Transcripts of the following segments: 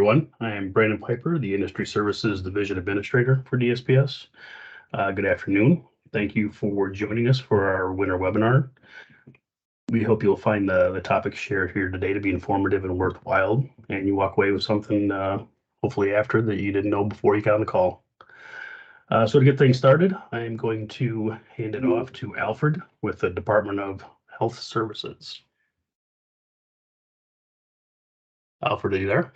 Everyone. I am Brandon Piper, the Industry Services Division Administrator for DSPS. Good afternoon. Thank you for joining us for our winter webinar. We hope you'll find the topics shared here today to be informative and worthwhile, and you walk away with something hopefully after that you didn't know before you got on the call. So to get things started, I am going to hand it off to Alfred with the Department of Health Services. Alfred, are you there?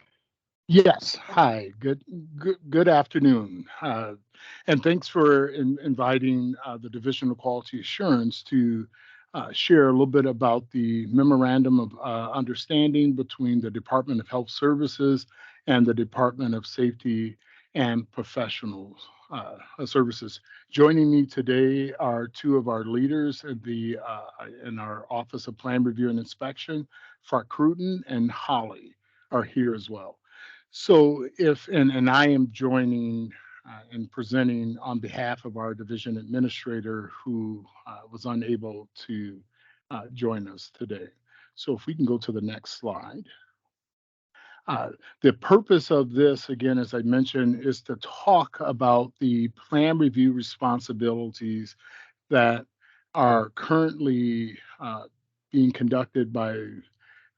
Yes. Hi. Good afternoon. And thanks for inviting the Division of Quality Assurance to share a little bit about the memorandum of understanding between the Department of Health Services and the Department of Safety and Professional Services. Joining me today are two of our leaders in our Office of Plan Review and Inspection, Farkruten and Holly are here as well. So and I am joining and presenting on behalf of our division administrator who was unable to join us today. So if we can go to the next slide. Uh, the purpose of this, again, as I mentioned, is to talk about the plan review responsibilities that are currently being conducted by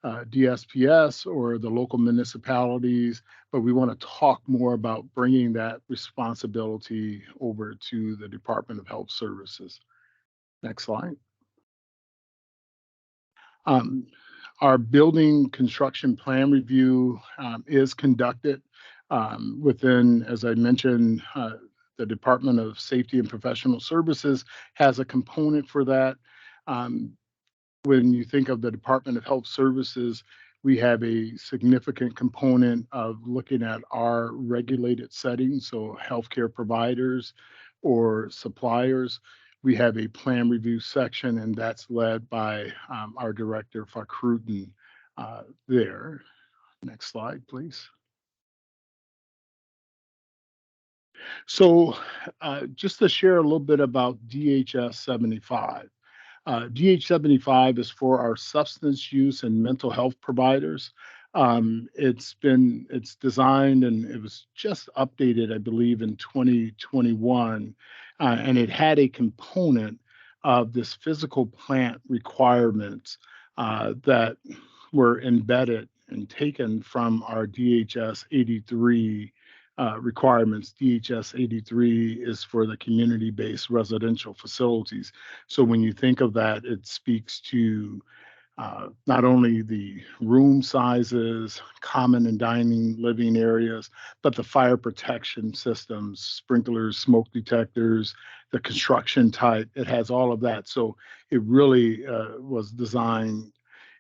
DSPS or the local municipalities, but we want to talk more about bringing that responsibility over to the Department of Health Services. Next slide. Um, our building construction plan review is conducted within, as I mentioned, the Department of Safety and Professional Services has a component for that. Um, when you think of the Department of Health Services, we have a significant component of looking at our regulated settings, so healthcare providers or suppliers. We have a plan review section, and that's led by our director, Farkruten, there. Next slide, please. So just to share a little bit about DHS 75. DH75 is for our substance use and mental health providers. It's designed and it was just updated, I believe, in 2021, and it had a component of this physical plant requirements that were embedded and taken from our DHS 83 requirements. DHS 83 is for the community-based residential facilities. So when you think of that, it speaks to not only the room sizes, common and dining living areas, but the fire protection systems, sprinklers, smoke detectors, the construction type. It has all of that. So it really was designed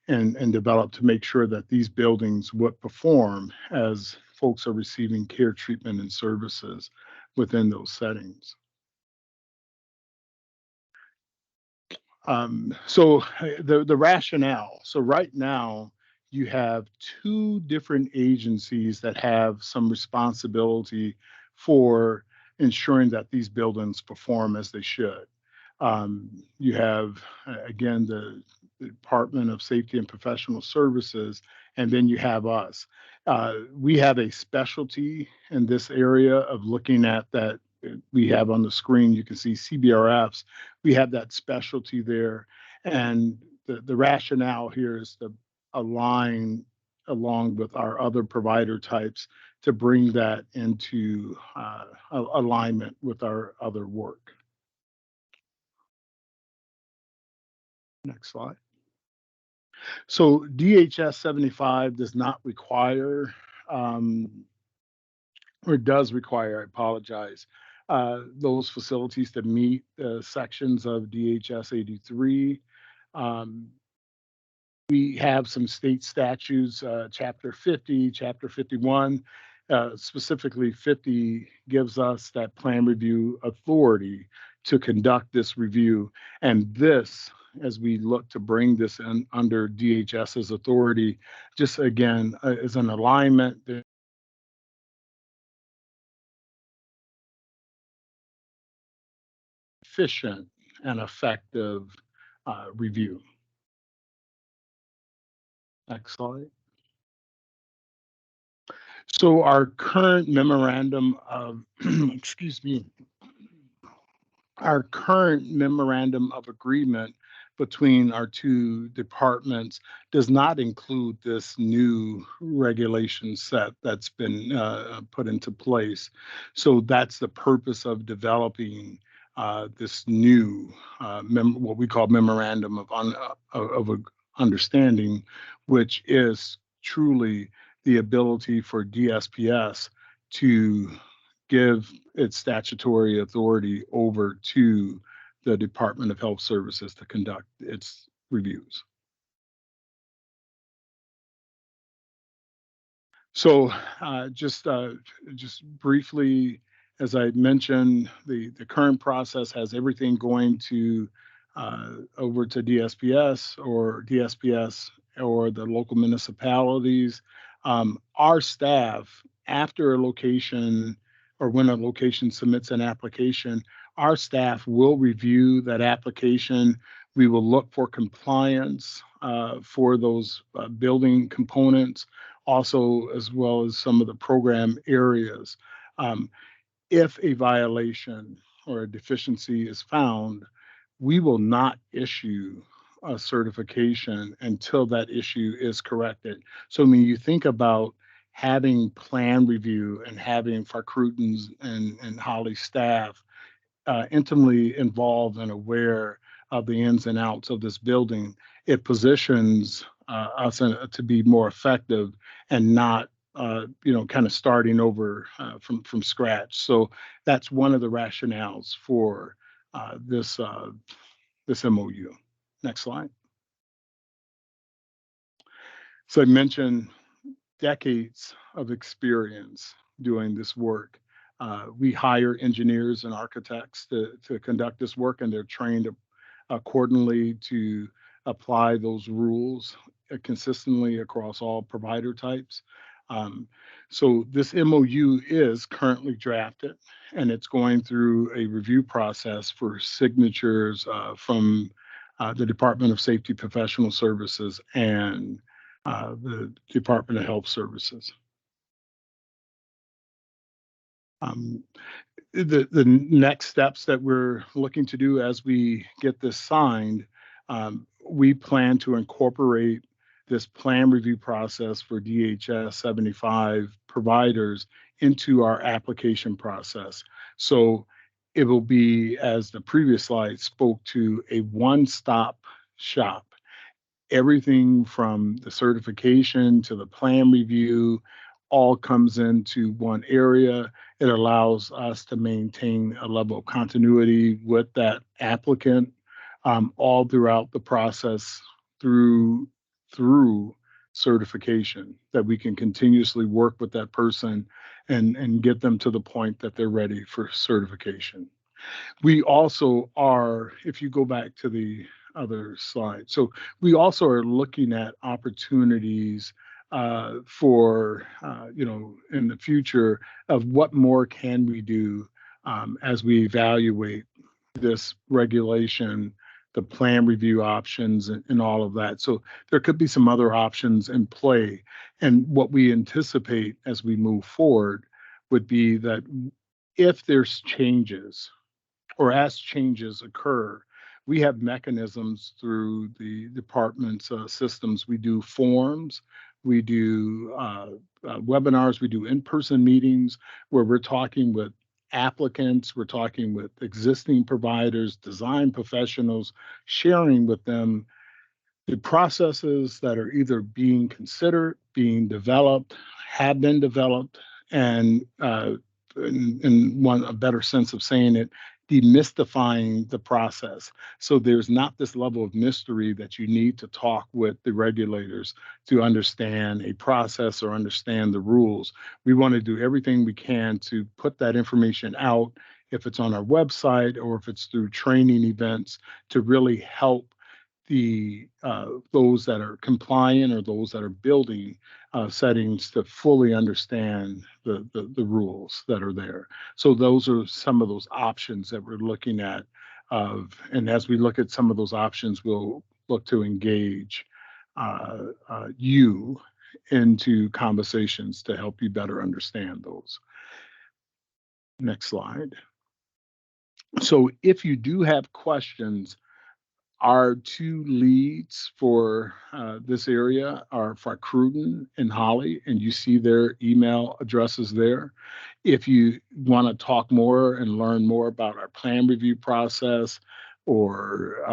and developed to make sure that these buildings would perform as folks are receiving care, treatment, and services within those settings. So the rationale. So right now you have two different agencies that have some responsibility for ensuring that these buildings perform as they should. You have again the Department of Safety and Professional Services, and then you have us. We have a specialty in this area of looking at that. We have on the screen, you can see CBRFs. We have that specialty there. And the rationale here is to align along with our other provider types to bring that into alignment with our other work. Next slide. So DHS 75 does not require, or does require, I apologize, those facilities to meet sections of DHS 83. Um, we have some state statutes, Chapter 50, Chapter 51. Specifically, 50 gives us that plan review authority to conduct this review. And this, as we look to bring this in under DHS's authority, just again, is an alignment. Efficient and effective review. Next slide. So our current memorandum of, excuse me, our current memorandum of agreement between our two departments does not include this new regulation set that's been put into place. So that's the purpose of developing this new what we call memorandum of understanding, which is truly the ability for DSPS to give its statutory authority over to the Department of Health Services to conduct its reviews. So just briefly, as I mentioned, the current process has everything going to over to DSPS or the local municipalities. Our staff, after a location or when a location submits an application, our staff will review that application. We will look for compliance for those building components, also as well as some of the program areas. Um, if a violation or a deficiency is found, we will not issue a certification until that issue is corrected. So when you think about having plan review and having Farcruton's and Holly staff intimately involved and aware of the ins and outs of this building, it positions us to be more effective and not, kind of starting over from scratch. So that's one of the rationales for this MOU. Next slide. So I mentioned decades of experience doing this work. We hire engineers and architects to conduct this work, and they're trained accordingly to apply those rules consistently across all provider types. Um, so this MOU is currently drafted, and it's going through a review process for signatures from the Department of Safety Professional Services and the Department of Health Services. Um, the next steps that we're looking to do as we get this signed, we plan to incorporate this plan review process for DHS 75 providers into our application process. So it will be, as the previous slide spoke to, a one-stop shop. Everything from the certification to the plan review all comes into one area. It allows us to maintain a level of continuity with that applicant all throughout the process through through certification, that we can continuously work with that person and get them to the point that they're ready for certification. We also are, if you go back to the other slide, so we also are looking at opportunities for, in the future of what more can we do as we evaluate this regulation, the plan review options, and all of that. So there could be some other options in play. And what we anticipate as we move forward would be that if there's changes or as changes occur, we have mechanisms through the department's systems. We do forums, we do webinars, we do in-person meetings where we're talking with applicants, we're talking with existing providers, design professionals, sharing with them the processes that are either being considered, being developed, have been developed, and in one a better sense of saying it, demystifying the process. So there's not this level of mystery that you need to talk with the regulators to understand a process or understand the rules. We want to do everything we can to put that information out, if it's on our website or if it's through training events, to really help the those that are compliant or those that are building settings to fully understand the rules that are there. So those are some of those options that we're looking at. And as we look at some of those options, we'll look to engage you into conversations to help you better understand those. Next slide. So if you do have questions, our two leads for this area are Farkruden and Holly, and you see their email addresses there. If you want to talk more and learn more about our plan review process, or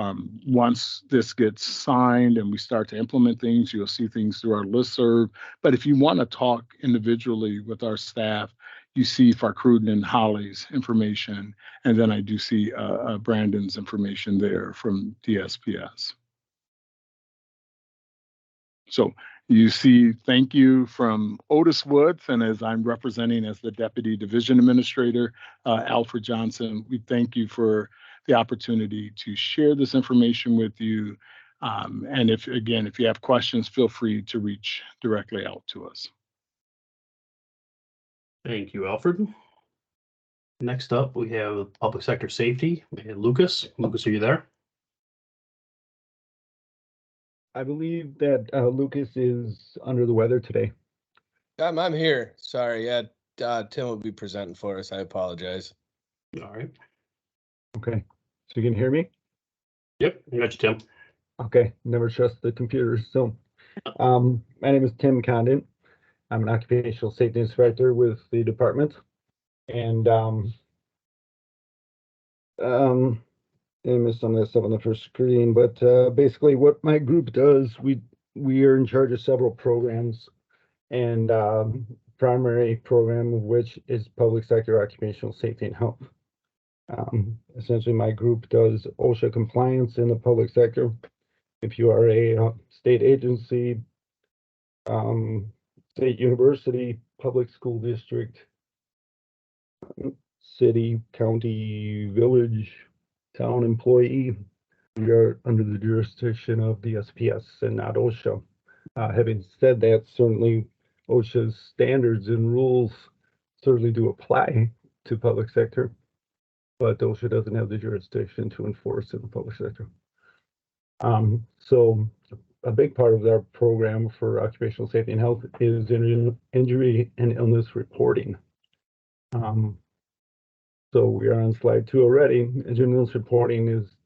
once this gets signed and we start to implement things, you'll see things through our listserv. But if you want to talk individually with our staff, you see Farkruden and Holly's information, and then I do see Brandon's information there from DSPS. So you see, thank you from Otis Woods, and as I'm representing as the Deputy Division Administrator, Alfred Johnson, we thank you for the opportunity to share this information with you. And if you have questions, feel free to reach directly out to us. Thank you, Alfred. Next up, we have Public Sector Safety and Lucas. Lucas, are you there? I believe that Lucas is under the weather today. I'm here. Sorry. Yeah, Tim will be presenting for us. I apologize. All right. Okay, so you can hear me? Yep, I got you, Tim. Okay, never trust the computers. So, my name is Tim Condon. I'm an occupational safety inspector with the department, and I missed some of that stuff on the first screen, but basically what my group does, we are in charge of several programs, and primary program of which is public sector occupational safety and health. Essentially, my group does OSHA compliance in the public sector. If you are a state agency, state university, public school district, city, county, village, town employee, we are under the jurisdiction of the SPS and not OSHA. Having said that, certainly OSHA's standards and rules certainly do apply to public sector, but OSHA doesn't have the jurisdiction to enforce in the public sector. So a big part of our program for occupational safety and health is injury and illness reporting. So we are on slide 2 already. Injury and illness reporting is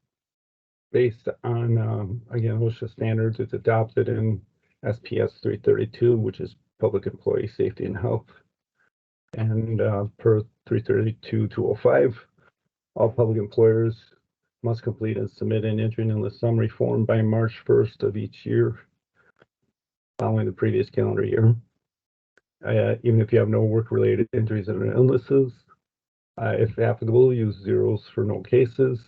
based on, again, OSHA standards. It's adopted in SPS 332, which is Public Employee Safety and Health. And per 332-205, all public employers must complete and submit an injury and illness summary form by March 1st of each year following the previous calendar year. Even if you have no work-related injuries and illnesses, if applicable, use zeros for no cases.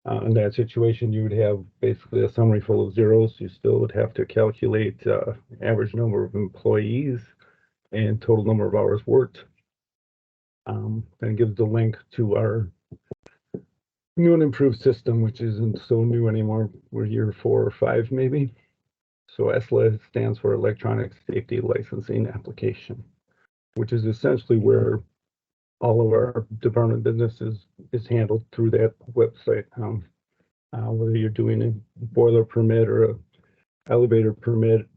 In that situation, you would have basically a summary full of zeros. You still would have to calculate average number of employees and total number of hours worked. Then it gives the link to our new and improved system, which isn't so new anymore. We're year 4 or 5 maybe. So ESLA stands for Electronic Safety Licensing Application, which is essentially where all of our department business is handled through that website. Whether you're doing a boiler permit or a elevator permit,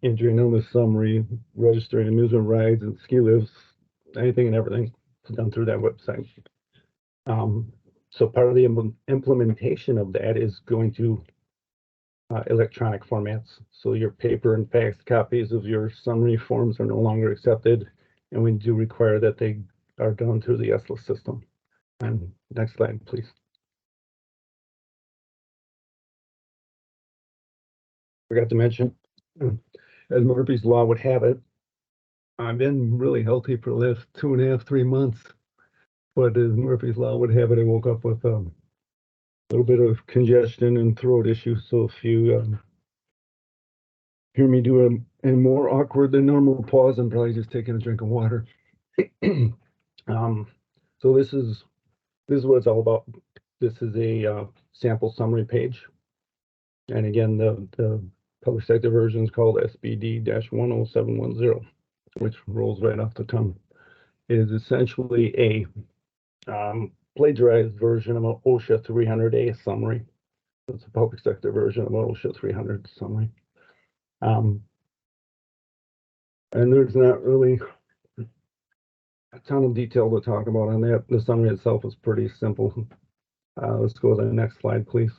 injury and illness summary, registering amusement rides and ski lifts, anything and everything is done through that website. So part of the implementation of that is going to electronic formats. So your paper and fax copies of your summary forms are no longer accepted, and we do require that they are done through the ESLA system. And next slide, please. Forgot to mention, as Murphy's Law would have it, I've been really healthy for the last 2.5, 3 months. But as Murphy's Law would have it, I woke up with a little bit of congestion and throat issues. So if you hear me do a more awkward than normal pause, I'm probably just taking a drink of water. So this is what it's all about. This is a sample summary page. And again, the public sector version is called SBD-10710, which rolls right off the tongue. It is essentially a plagiarized version of an OSHA 300A summary. It's a public sector version of an OSHA 300 summary. And there's not really a ton of detail to talk about on that. The summary itself is pretty simple. Let's go to the next slide, please.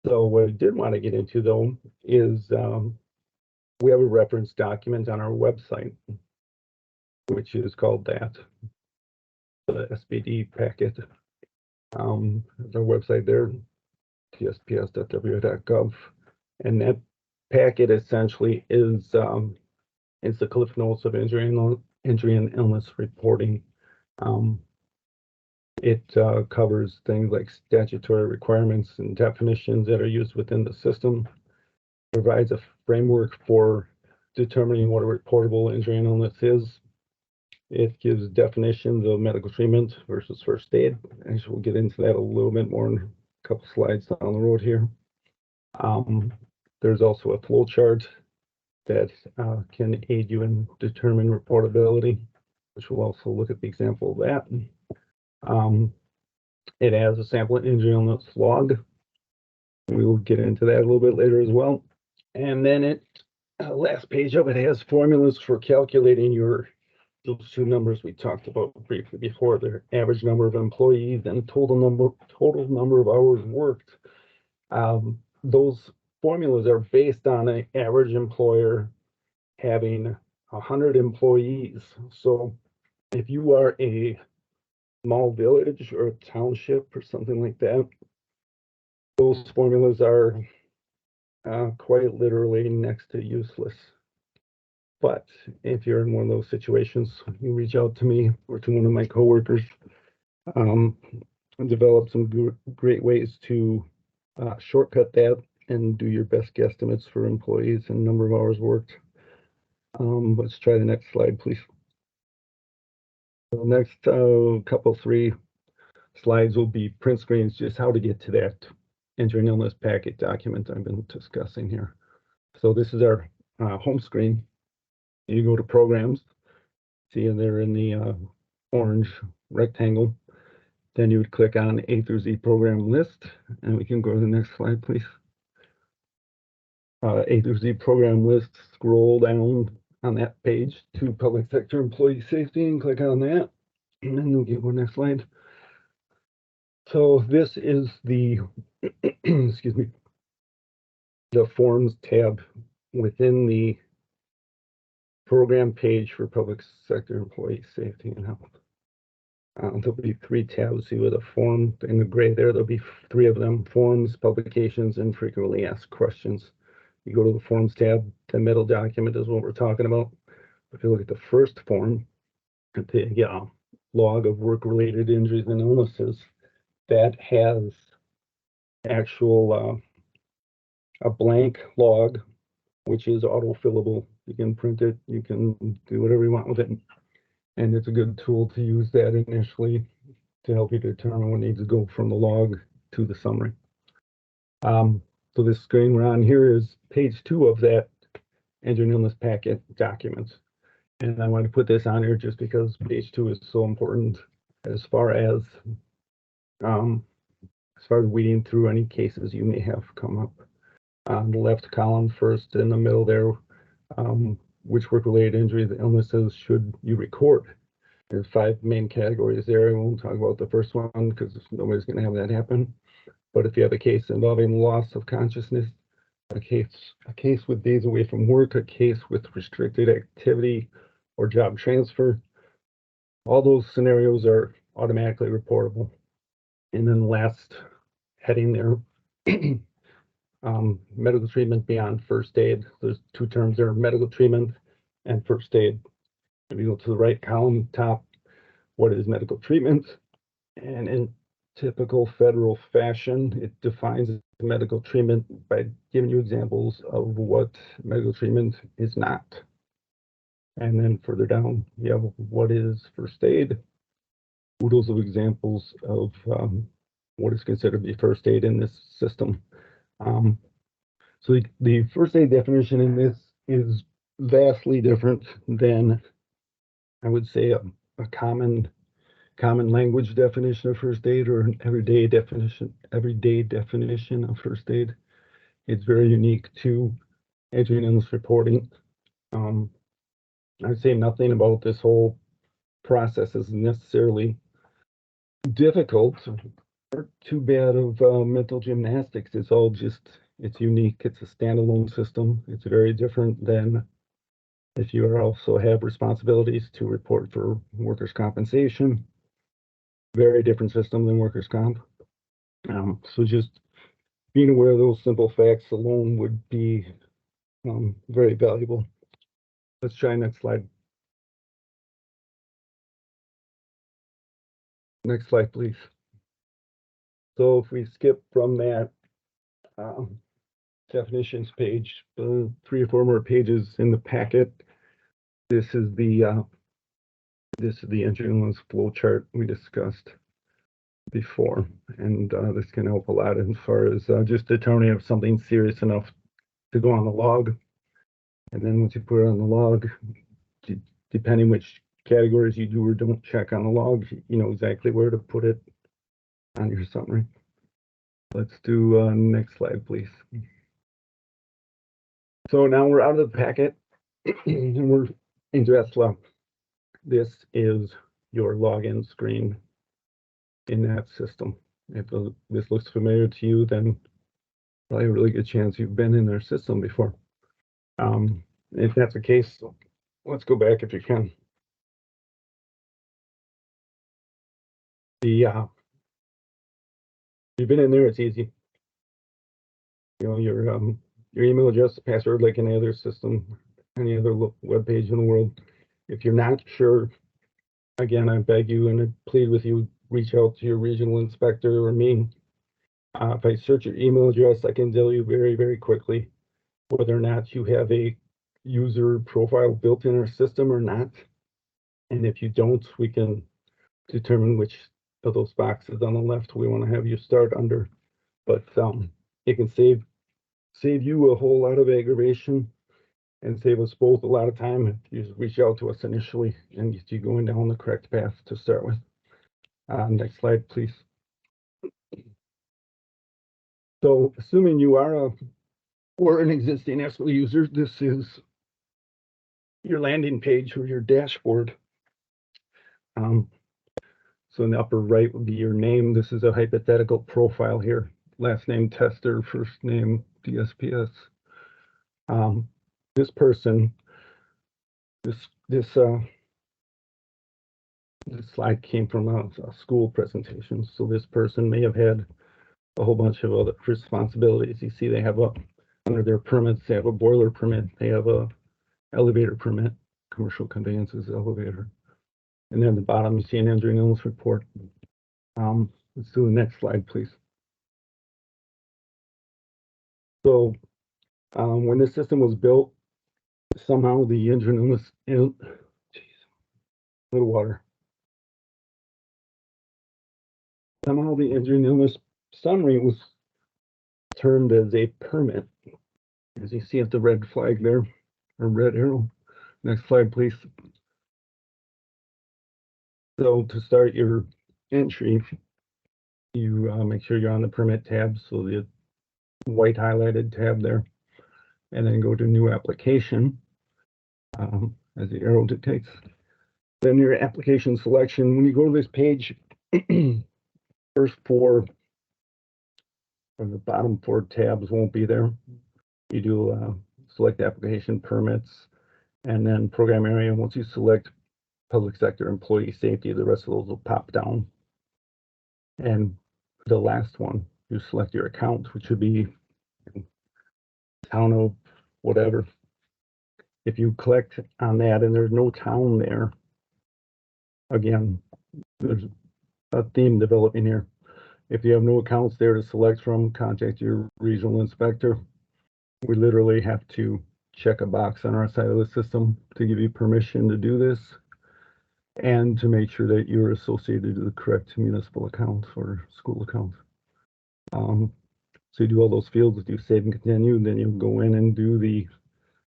So what I did want to get into, though, is we have a reference document on our website, which is called that, the SBD packet. There's our website there, tsps.wa.gov, and that packet essentially is it's the Cliff Notes of injury and illness reporting. It covers things like statutory requirements and definitions that are used within the system, provides a framework for determining what a reportable injury and illness is. It gives definitions of medical treatment versus first aid. Actually, we'll get into that a little bit more in a couple slides down the road here. There's also a flow chart that can aid you in determining reportability, which we'll also look at the example of that. It has a sample injury illness log. We will get into that a little bit later as well. And then last page of it has formulas for calculating those two numbers we talked about briefly before, the average number of employees and total number of hours worked. Those formulas are based on an average employer having 100 employees. So if you are a small village or a township or something like that, those formulas are quite literally next to useless. But if you're in one of those situations, you reach out to me or to one of my coworkers, and develop some great ways to shortcut that and do your best guesstimates for employees and number of hours worked. Let's try the next slide, please. The next three slides will be print screens, just how to get to that injury and illness packet document I've been discussing here. So this is our home screen. You go to programs, see they're in the orange rectangle. Then you would click on A through Z program list, and we can go to the next slide, please. A through Z program list, scroll down on that page to public sector employee safety and click on that. And then we'll get one next slide. So this is the, excuse me, the forms tab within the program page for public sector employee safety and health. There'll be 3 tabs. See with a form in the gray there, there'll be 3 of them: forms, publications, and frequently asked questions. You go to the forms tab, the middle document is what we're talking about. If you look at the first form, the log of work-related injuries and illnesses, that has actual a blank log, which is auto-fillable. You can print it, you can do whatever you want with it. And it's a good tool to use that initially to help you determine what needs to go from the log to the summary. So this screen we're on here is page 2 of that injury and illness packet document. And I want to put this on here just because page 2 is so important as far as weeding through any cases you may have come up. On the left column first, in the middle there, which work-related injuries and illnesses should you record? There's 5 main categories there. I won't talk about the first one because nobody's going to have that happen. But if you have a case involving loss of consciousness, a case with days away from work, a case with restricted activity or job transfer, all those scenarios are automatically reportable. And then the last heading there, medical treatment beyond first aid. There's 2 terms there: medical treatment and first aid. If you go to the right column, top, what is medical treatment? And in typical federal fashion, it defines medical treatment by giving you examples of what medical treatment is not. And then further down, you have what is first aid. Oodles of examples of what is considered to be first aid in this system. So the first aid definition in this is vastly different than, I would say, a common language definition of first aid or an everyday definition of first aid. It's very unique to injury and illness reporting. I'd say nothing about this whole process is necessarily difficult or too bad of mental gymnastics. It's all just, it's unique. It's a standalone system. It's very different than if you also have responsibilities to report for workers' compensation. Very different system than workers' comp. So just being aware of those simple facts alone would be very valuable. Let's try next slide. Next slide, please. So if we skip from that definitions page, 3 or 4 more pages in the packet, this is the engineering list flow chart we discussed before, and this can help a lot as far as just determining if something's serious enough to go on the log. And then once you put it on the log, depending which categories you do or don't check on the log, you know exactly where to put it on your summary. Let's do next slide, please. So now we're out of the packet and we're into SLA. This is your login screen in that system. If this looks familiar to you, then probably a really good chance you've been in their system before. If that's the case, let's go back if you can. You've been in there, it's easy. You know, your email address, password, like any other system, any other web page in the world. If you're not sure, again, I beg you and I plead with you, reach out to your regional inspector or me. If I search your email address, I can tell you very, very quickly whether or not you have a user profile built in our system or not. And if you don't, we can determine which of those boxes on the left we want to have you start under. But it can save you a whole lot of aggravation and save us both a lot of time if you just reach out to us initially and get you going down the correct path to start with. Next slide, please. So assuming you are an existing SLA user, this is your landing page or your dashboard. So in the upper right would be your name. This is a hypothetical profile here. Last name tester, first name DSPS. This person, this slide came from a school presentation. So this person may have had a whole bunch of other responsibilities. You see, they have under their permits, they have a boiler permit, they have a elevator permit, commercial conveyances elevator. And then at the bottom, you see an engineering illness report. Let's do the next slide, please. So when this system was built, somehow the engineering illness, little water. Somehow the engineering illness summary was termed as a permit. As you see at the red flag there, or red arrow. Next slide, please. So to start your entry, you make sure you're on the permit tab, so the white highlighted tab there, and then go to new application as the arrow dictates. Then your application selection. When you go to this page, first 4 from the bottom 4 tabs won't be there. You do select application permits and then program area. Once you select public sector employee safety, the rest of those will pop down. And the last one, you select your account, which would be town of whatever. If you click on that and there's no town there, again, there's a theme developing here. If you have no accounts there to select from, contact your regional inspector. We literally have to check a box on our side of the system to give you permission to do this and to make sure that you're associated to the correct municipal account or school account. So you do all those fields, do save and continue, then you'll go in and do the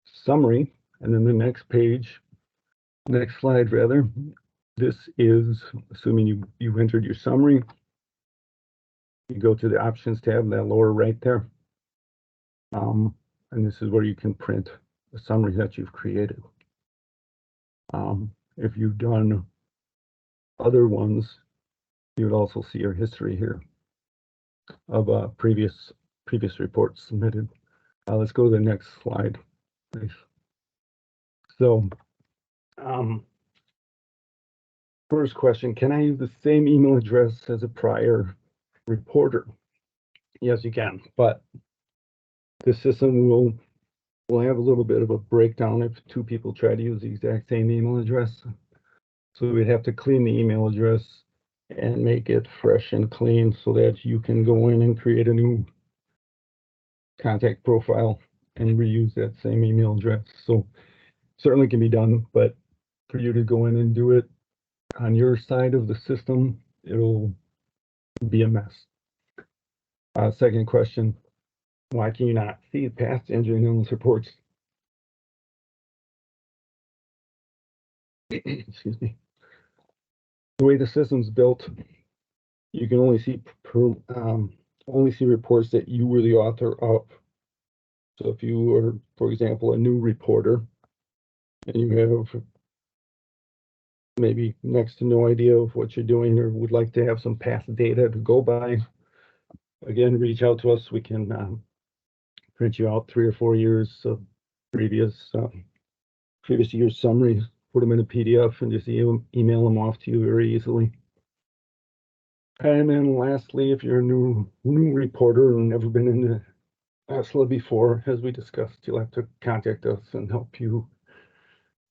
summary, and then the next page, next slide rather, this is assuming you entered your summary. You go to the options tab, that lower right there. And this is where you can print the summary that you've created. If you've done other ones, you would also see your history here of previous reports submitted. Let's go to the next slide, please. So, first question, can I use the same email address as a prior reporter? Yes, you can, but the system will have a little bit of a breakdown if two people try to use the exact same email address. So we'd have to clean the email address and make it fresh and clean so that you can go in and create a new contact profile and reuse that same email address. So certainly can be done, but for you to go in and do it on your side of the system, it'll be a mess. Second question, why can you not see past injury and illness reports? Excuse me. The way the system's built, you can only see reports that you were the author of. So if you are, for example, a new reporter and you have maybe next to no idea of what you're doing or would like to have some past data to go by, again, reach out to us. We can print you out 3 or 4 years of previous year's summaries, put them in a PDF, and just email them off to you very easily. And then lastly, if you're a new reporter and never been into ASLA before, as we discussed, you'll have to contact us and help you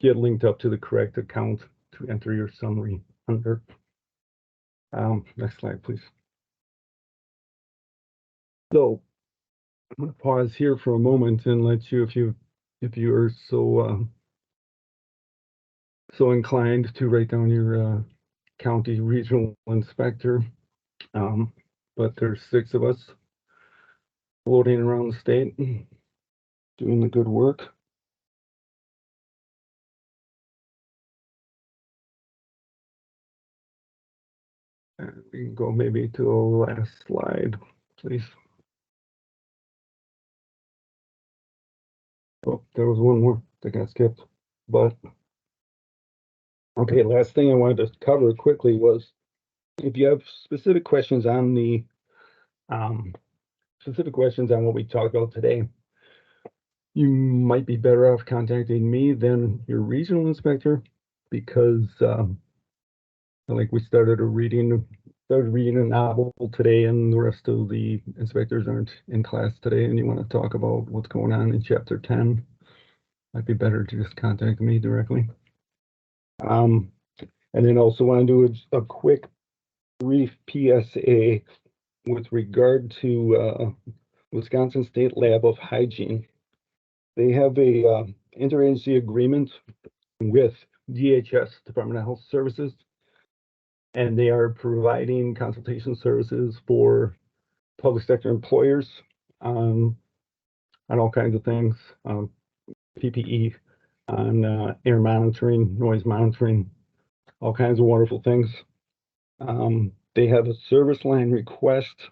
get linked up to the correct account to enter your summary under. Next slide, please. So I'm going to pause here for a moment and let you, if you are so inclined, to write down your county regional inspector. But there's 6 of us floating around the state doing the good work. And we can go maybe to the last slide, please. Oh, there was one more that got skipped, but okay, last thing I wanted to cover quickly was if you have specific questions on what we talked about today, you might be better off contacting me than your regional inspector, because like we started reading a novel today and the rest of the inspectors aren't in class today, and you want to talk about what's going on in chapter 10, might be better to just contact me directly. And then also want to do a quick brief PSA with regard to Wisconsin State Lab of Hygiene. They have a interagency agreement with DHS, Department of Health Services, and they are providing consultation services for public sector employers on all kinds of things, PPE, on air monitoring, noise monitoring, all kinds of wonderful things. They have a service line request.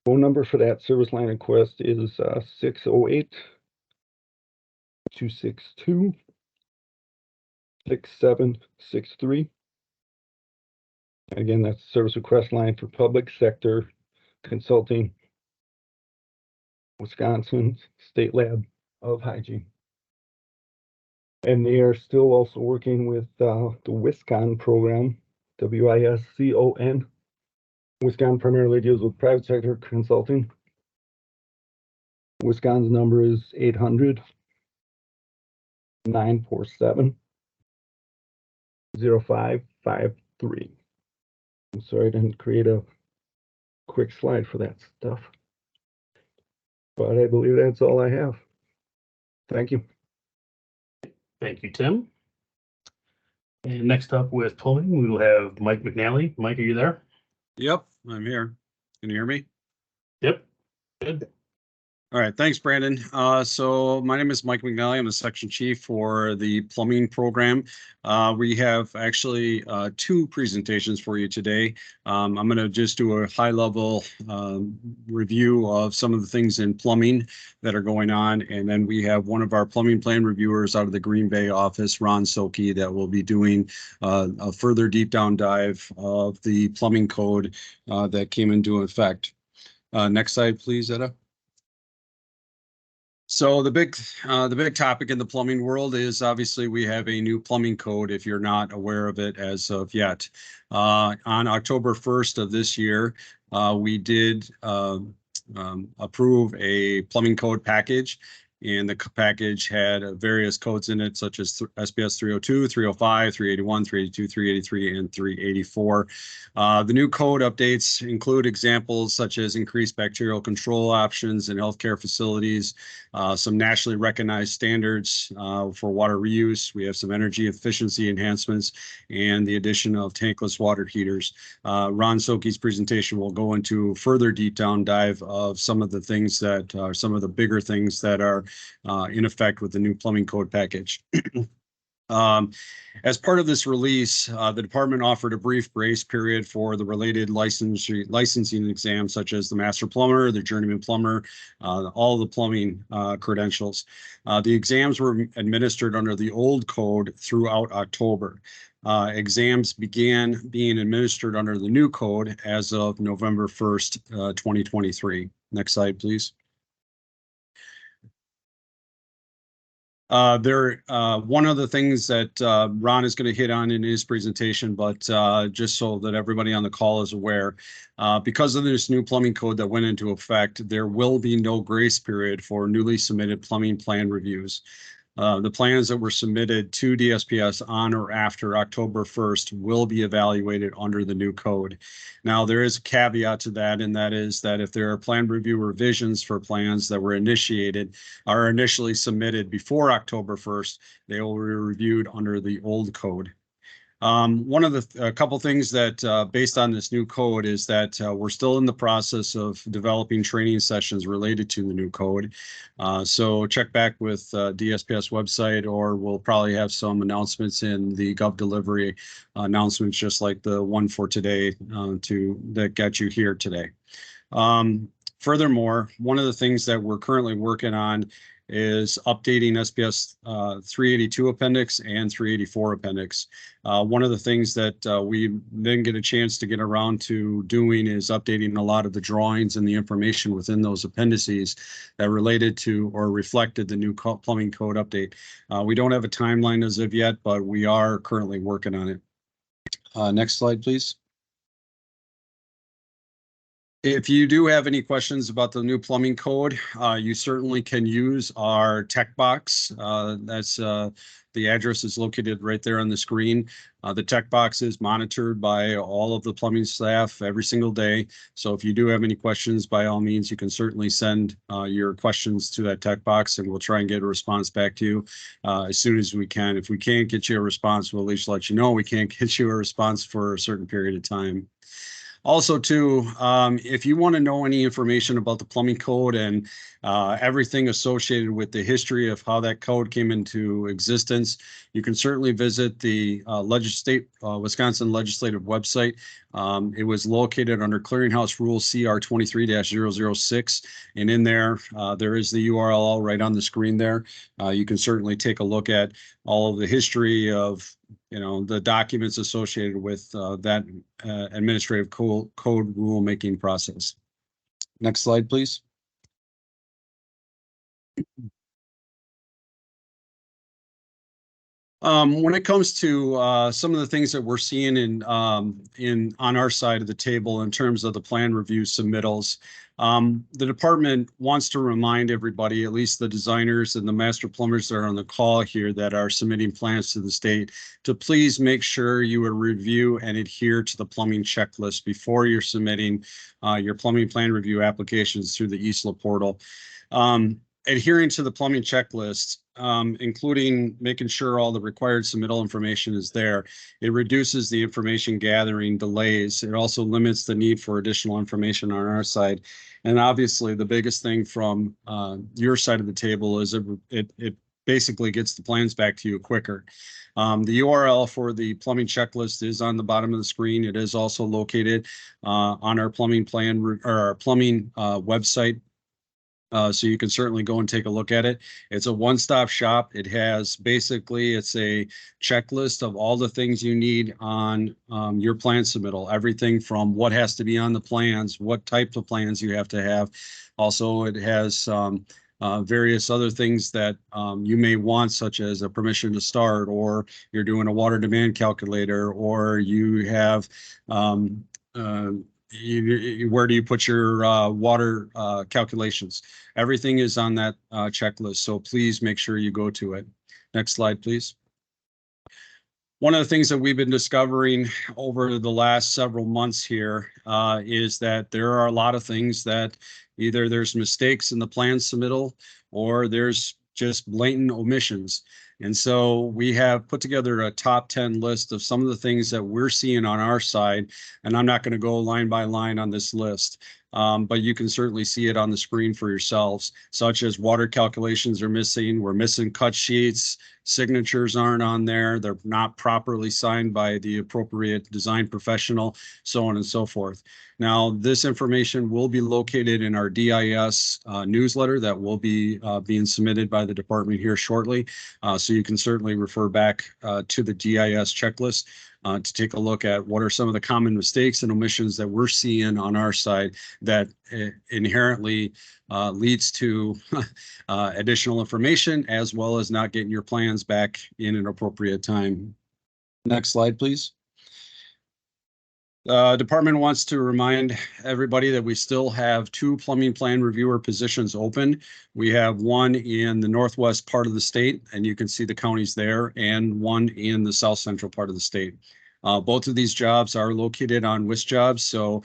Phone number for that service line request is 608-262-6763. Again, that's service request line for public sector consulting, Wisconsin State Lab of Hygiene. And they are still also working with the WISCON program, WISCON. WISCON primarily deals with private sector consulting. WISCON's number is 800-947-0553. I'm sorry I didn't create a quick slide for that stuff, but I believe that's all I have. Thank you. Thank you, Tim. And next up with polling, we will have Mike McNally. Mike, are you there? Yep, I'm here. Can you hear me? Yep. Good. All right, thanks, Brandon. So my name is Mike McNally. I'm the section chief for the plumbing program. We have actually two presentations for you today. I'm going to just do a high-level review of some of the things in plumbing that are going on, and then we have one of our plumbing plan reviewers out of the Green Bay office, Ron Soki, that will be doing a further deep down dive of the plumbing code that came into effect. Next slide, please, Etta. So the big topic in the plumbing world is obviously we have a new plumbing code if you're not aware of it as of yet. On October 1st of this year, we did approve a plumbing code package, and the package had various codes in it, such as SPS 302, 305, 381, 382, 383, and 384. The new code updates include examples such as increased bacterial control options in healthcare facilities, some nationally recognized standards for water reuse. We have some energy efficiency enhancements and the addition of tankless water heaters. Ron Soki's presentation will go into further deep down dive of some of the things that are some of the bigger things that are in effect with the new plumbing code package. As part of this release, the department offered a brief grace period for the related licensing exams, such as the master plumber, the journeyman plumber, all the plumbing credentials. The exams were administered under the old code throughout October. Exams began being administered under the new code as of November 1st, 2023. Next slide, please. One of the things that Ron is going to hit on in his presentation, but just so that everybody on the call is aware, because of this new plumbing code that went into effect, there will be no grace period for newly submitted plumbing plan reviews. The plans that were submitted to DSPS on or after October 1st will be evaluated under the new code. Now, there is a caveat to that, and that is that if there are plan review revisions for plans that were initially submitted before October 1st, they will be reviewed under the old code. One of the couple things that based on this new code is that we're still in the process of developing training sessions related to the new code. So check back with DSPS website, or we'll probably have some announcements in the Gov Delivery announcements, just like the one for today that got you here today. Furthermore, one of the things that we're currently working on is updating SPS 382 appendix and 384 appendix. One of the things that we didn't get a chance to get around to doing is updating a lot of the drawings and the information within those appendices that related to or reflected the new plumbing code update. We don't have a timeline as of yet, but we are currently working on it. Next slide, please. If you do have any questions about the new plumbing code, you certainly can use our tech box. The address is located right there on the screen. The tech box is monitored by all of the plumbing staff every single day. So if you do have any questions, by all means, you can certainly send your questions to that tech box, and we'll try and get a response back to you as soon as we can. If we can't get you a response, we'll at least let you know we can't get you a response for a certain period of time. Also, too, if you want to know any information about the plumbing code and everything associated with the history of how that code came into existence, you can certainly visit the Wisconsin Legislative website. It was located under Clearinghouse Rule CR 23-006, and in there, there is the URL right on the screen there. You can certainly take a look at all of the history of the documents associated with that administrative code rulemaking process. Next slide, please. When it comes to some of the things that we're seeing on our side of the table in terms of the plan review submittals, the department wants to remind everybody, at least the designers and the master plumbers that are on the call here that are submitting plans to the state, to please make sure you review and adhere to the plumbing checklist before you're submitting your plumbing plan review applications through the ESLA portal. Adhering to the plumbing checklist including making sure all the required submittal information is there. It reduces the information gathering delays. It also limits the need for additional information on our side. And obviously, the biggest thing from your side of the table is it basically gets the plans back to you quicker. The URL for the plumbing checklist is on the bottom of the screen. It is also located on our plumbing plan or our plumbing website. So you can certainly go and take a look at it. It's a one-stop shop. It has basically, it's a checklist of all the things you need on your plan submittal, everything from what has to be on the plans, what type of plans you have to have. Also, it has various other things that you may want, such as a permission to start, or you're doing a water demand calculator, or you have where do you put your water calculations? Everything is on that checklist, so please make sure you go to it. Next slide, please. One of the things that we've been discovering over the last several months here is that there are a lot of things that either there's mistakes in the plan submittal or there's just blatant omissions. And so we have put together a top 10 list of some of the things that we're seeing on our side. And I'm not going to go line by line on this list, but you can certainly see it on the screen for yourselves, such as water calculations are missing. We're missing cut sheets. Signatures aren't on there. They're not properly signed by the appropriate design professional, so on and so forth. Now, this information will be located in our DIS newsletter that will be being submitted by the department here shortly. So you can certainly refer back to the DIS checklist to take a look at what are some of the common mistakes and omissions that we're seeing on our side that inherently leads to additional information, as well as not getting your plans back in an appropriate time. Next slide, please. Department wants to remind everybody that we still have 2 plumbing plan reviewer positions open. We have one in the northwest part of the state, and you can see the counties there, and one in the south central part of the state. Both of these jobs are located on WisJobs, so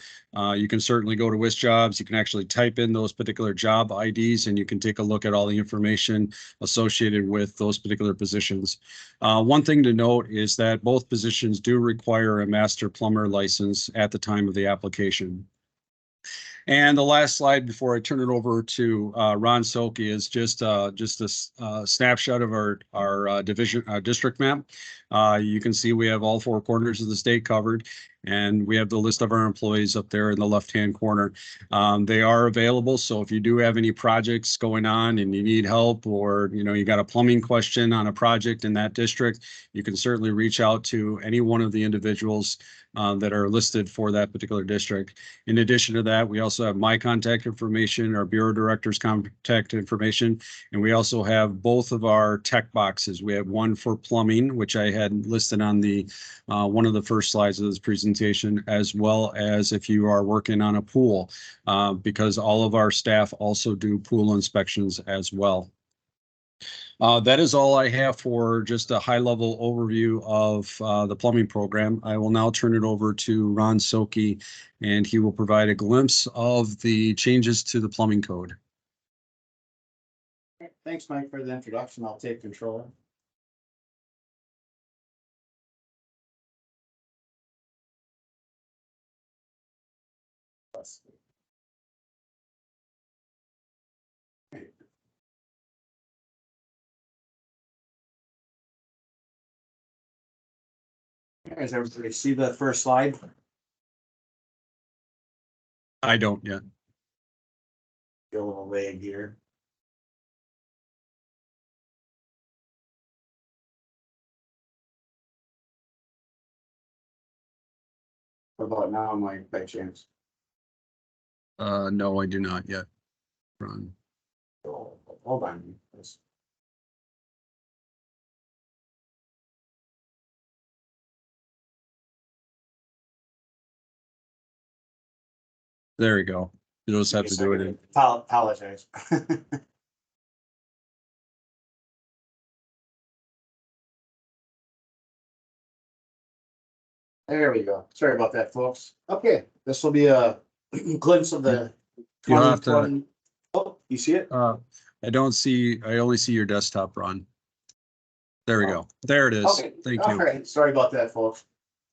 you can certainly go to WisJobs. You can actually type in those particular job IDs, and you can take a look at all the information associated with those particular positions. One thing to note is that both positions do require a master plumber license at the time of the application. And the last slide before I turn it over to Ron Silke is just a snapshot of our district map. You can see we have all 4 corners of the state covered, and we have the list of our employees up there in the left-hand corner. They are available, so if you do have any projects going on and you need help, or you got a plumbing question on a project in that district, you can certainly reach out to any one of the individuals that are listed for that particular district. In addition to that, we also have my contact information, our bureau director's contact information, and we also have both of our tech boxes. We have one for plumbing, which I had listed on the one of the first slides of this presentation, as well as if you are working on a pool, because all of our staff also do pool inspections as well. That is all I have for just a high-level overview of the plumbing program. I will now turn it over to Ron Silke, and he will provide a glimpse of the changes to the plumbing code. Thanks, Mike, for the introduction. I'll take control. Does everybody see the first slide? I don't yet. Go a little way here. What about now, Mike, by chance? No, I do not yet, Ron. Oh, hold on. There we go. You just have to do it in. Apologize. There we go. Sorry about that, folks. Okay, this will be a glimpse of the You don't have to. 2020. Oh, you see it? I only see your desktop, Ron. There we go. There it is. Okay, Thank all you. right, sorry about that, folks.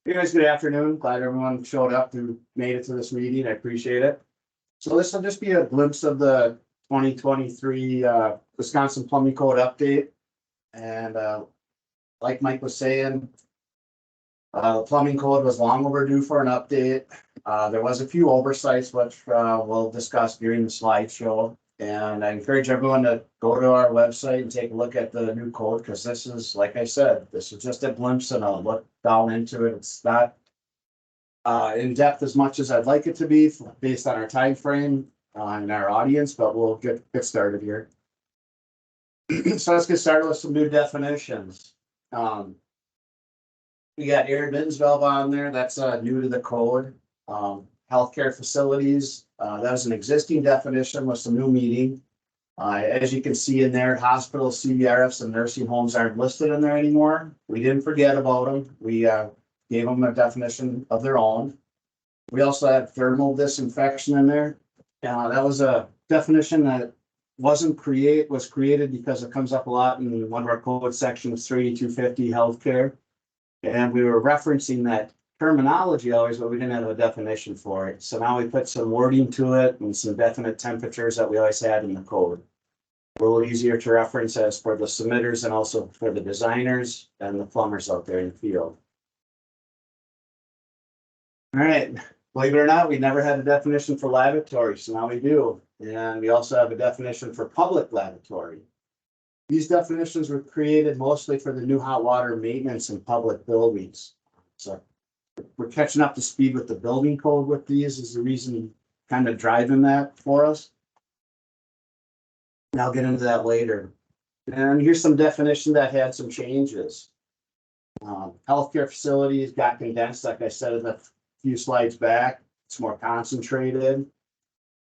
You guys, good afternoon. Glad everyone showed up who made it to this meeting. I appreciate it. So this will just be a glimpse of the 2023 Wisconsin Plumbing Code update. And like Mike was saying, the plumbing code was long overdue for an update. There was a few oversights, which we'll discuss during the slideshow. And I encourage everyone to go to our website and take a look at the new code, because this is, like I said, this is just a glimpse and I'll look down into it. It's not in depth as much as I'd like it to be based on our time frame and our audience, but we'll get started here. So let's get started with some new definitions. We got air admittance valve on there. That's new to the code. Healthcare facilities, that was an existing definition with some new meaning. As you can see in there, hospitals, CVRFs, and nursing homes aren't listed in there anymore. We didn't forget about them. We gave them a definition of their own. We also had thermal disinfection in there. That was a definition that was created because it comes up a lot in one of our code sections, 3250 healthcare. And we were referencing that terminology always, but we didn't have a definition for it. So now we put some wording to it and some definite temperatures that we always had in the code. A little easier to reference as for the submitters and also for the designers and the plumbers out there in the field. All right, believe it or not, we never had a definition for lavatory, so now we do. And we also have a definition for public lavatory. These definitions were created mostly for the new hot water maintenance in public buildings. So we're catching up to speed with the building code with these is the reason kind of driving that for us. And I'll get into that later. And here's some definition that had some changes. Healthcare facilities got condensed, like I said in a few slides back. It's more concentrated.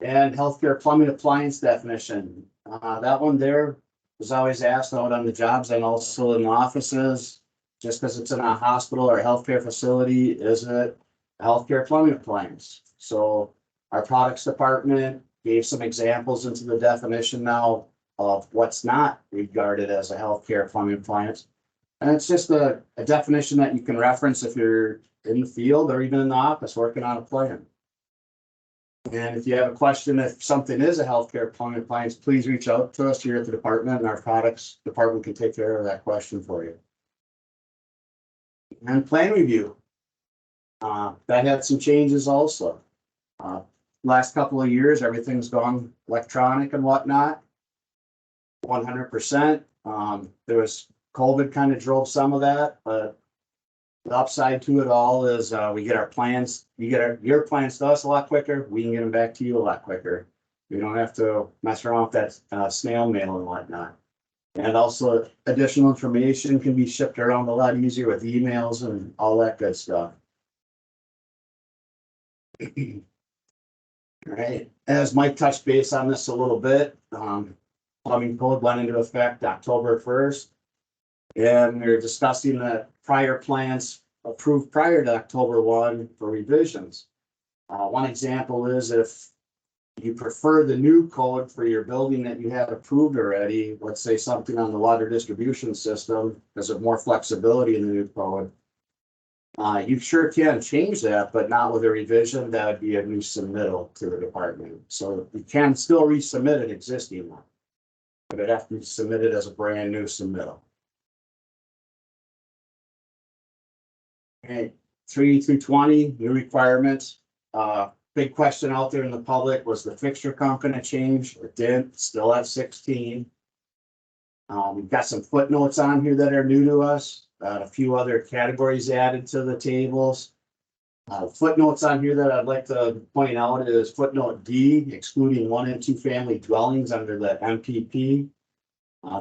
And healthcare plumbing appliance definition. That one there was always asked out on the jobs and also in offices. Just because it's in a hospital or a healthcare facility, is it a healthcare plumbing appliance? So our products department gave some examples into the definition now of what's not regarded as a healthcare plumbing appliance. And it's just a definition that you can reference if you're in the field or even in the office working on a plan. And if you have a question, if something is a healthcare plumbing appliance, please reach out to us here at the department, and our products department can take care of that question for you. And plan review. That had some changes also. Last couple of years, everything's gone electronic and whatnot. 100%. There was COVID kind of drove some of that, but the upside to it all is we get our plans. You get your plans to us a lot quicker. We can get them back to you a lot quicker. We don't have to mess around with that snail mail and whatnot. And also additional information can be shipped around a lot easier with emails and all that good stuff. All right, as Mike touched base on this a little bit, plumbing code went into effect October 1st. And we were discussing that prior plans approved prior to October 1 for revisions. One example is if you prefer the new code for your building that you had approved already, let's say something on the water distribution system, because of more flexibility in the new code. You sure can change that, but not with a revision. That would be a new submittal to the department. So you can still resubmit an existing one, but it'd have to be submitted as a brand new submittal. Okay, 3 through 20, new requirements. Big question out there in the public, was the fixture count going to change? It didn't, still at 16. We've got some footnotes on here that are new to us. A few other categories added to the tables. Footnotes on here that I'd like to point out is footnote D, excluding 1 and 2 family dwellings under the MPP.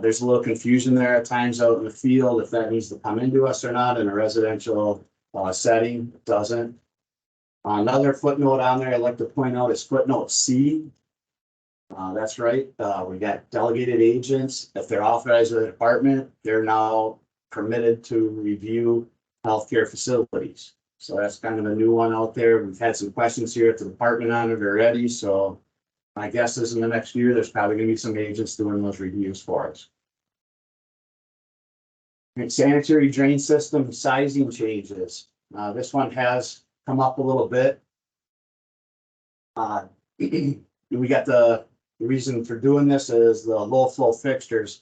There's a little confusion there at times out in the field if that needs to come into us or not in a residential setting. It doesn't. Another footnote on there I'd like to point out is footnote C. That's right. We got delegated agents. If they're authorized by the department, they're now permitted to review healthcare facilities. So that's kind of a new one out there. We've had some questions here at the department on it already. So My guess is in the next year, there's probably gonna be some agents doing those reviews for us. And sanitary drain system sizing changes. This one has come up a little bit. We got the reason for doing this is the low flow fixtures.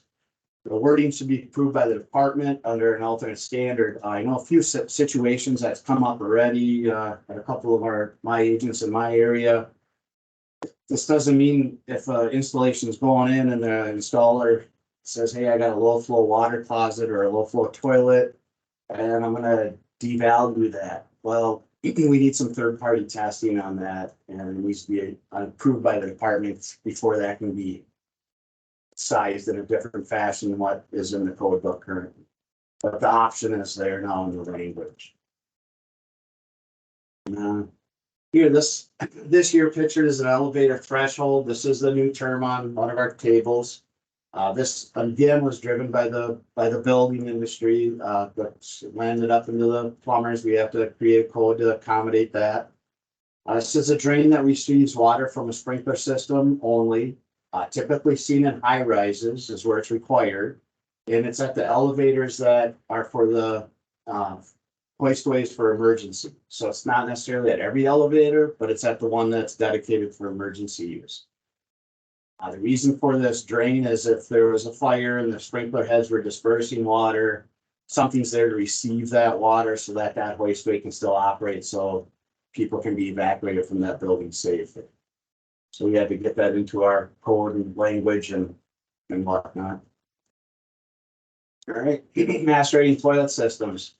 The wording should be approved by the department under an alternate standard. I know a few situations that's come up already, at a couple of my agents in my area. This doesn't mean if installation is going in and the installer says, hey, I got a low flow water closet or a low flow toilet, and I'm gonna devalue that. Well, we need some third party testing on that, and it needs to be approved by the department before that can be sized in a different fashion than what is in the code book currently. But the option is there now in the language. Here, this year pictured is an elevator threshold. This is the new term on one of our tables. This again was driven by the building industry, but landed up into the plumbers. We have to create a code to accommodate that. This is a drain that receives water from a sprinkler system only. Typically seen in high rises is where it's required. And it's at the elevators that are for the hoistways for emergency. So it's not necessarily at every elevator, but it's at the one that's dedicated for emergency use. The reason for this drain is if there was a fire and the sprinkler heads were dispersing water, something's there to receive that water so that that hoistway can still operate so people can be evacuated from that building safely. So we had to get that into our code and language and whatnot. All right, mass rating toilet systems.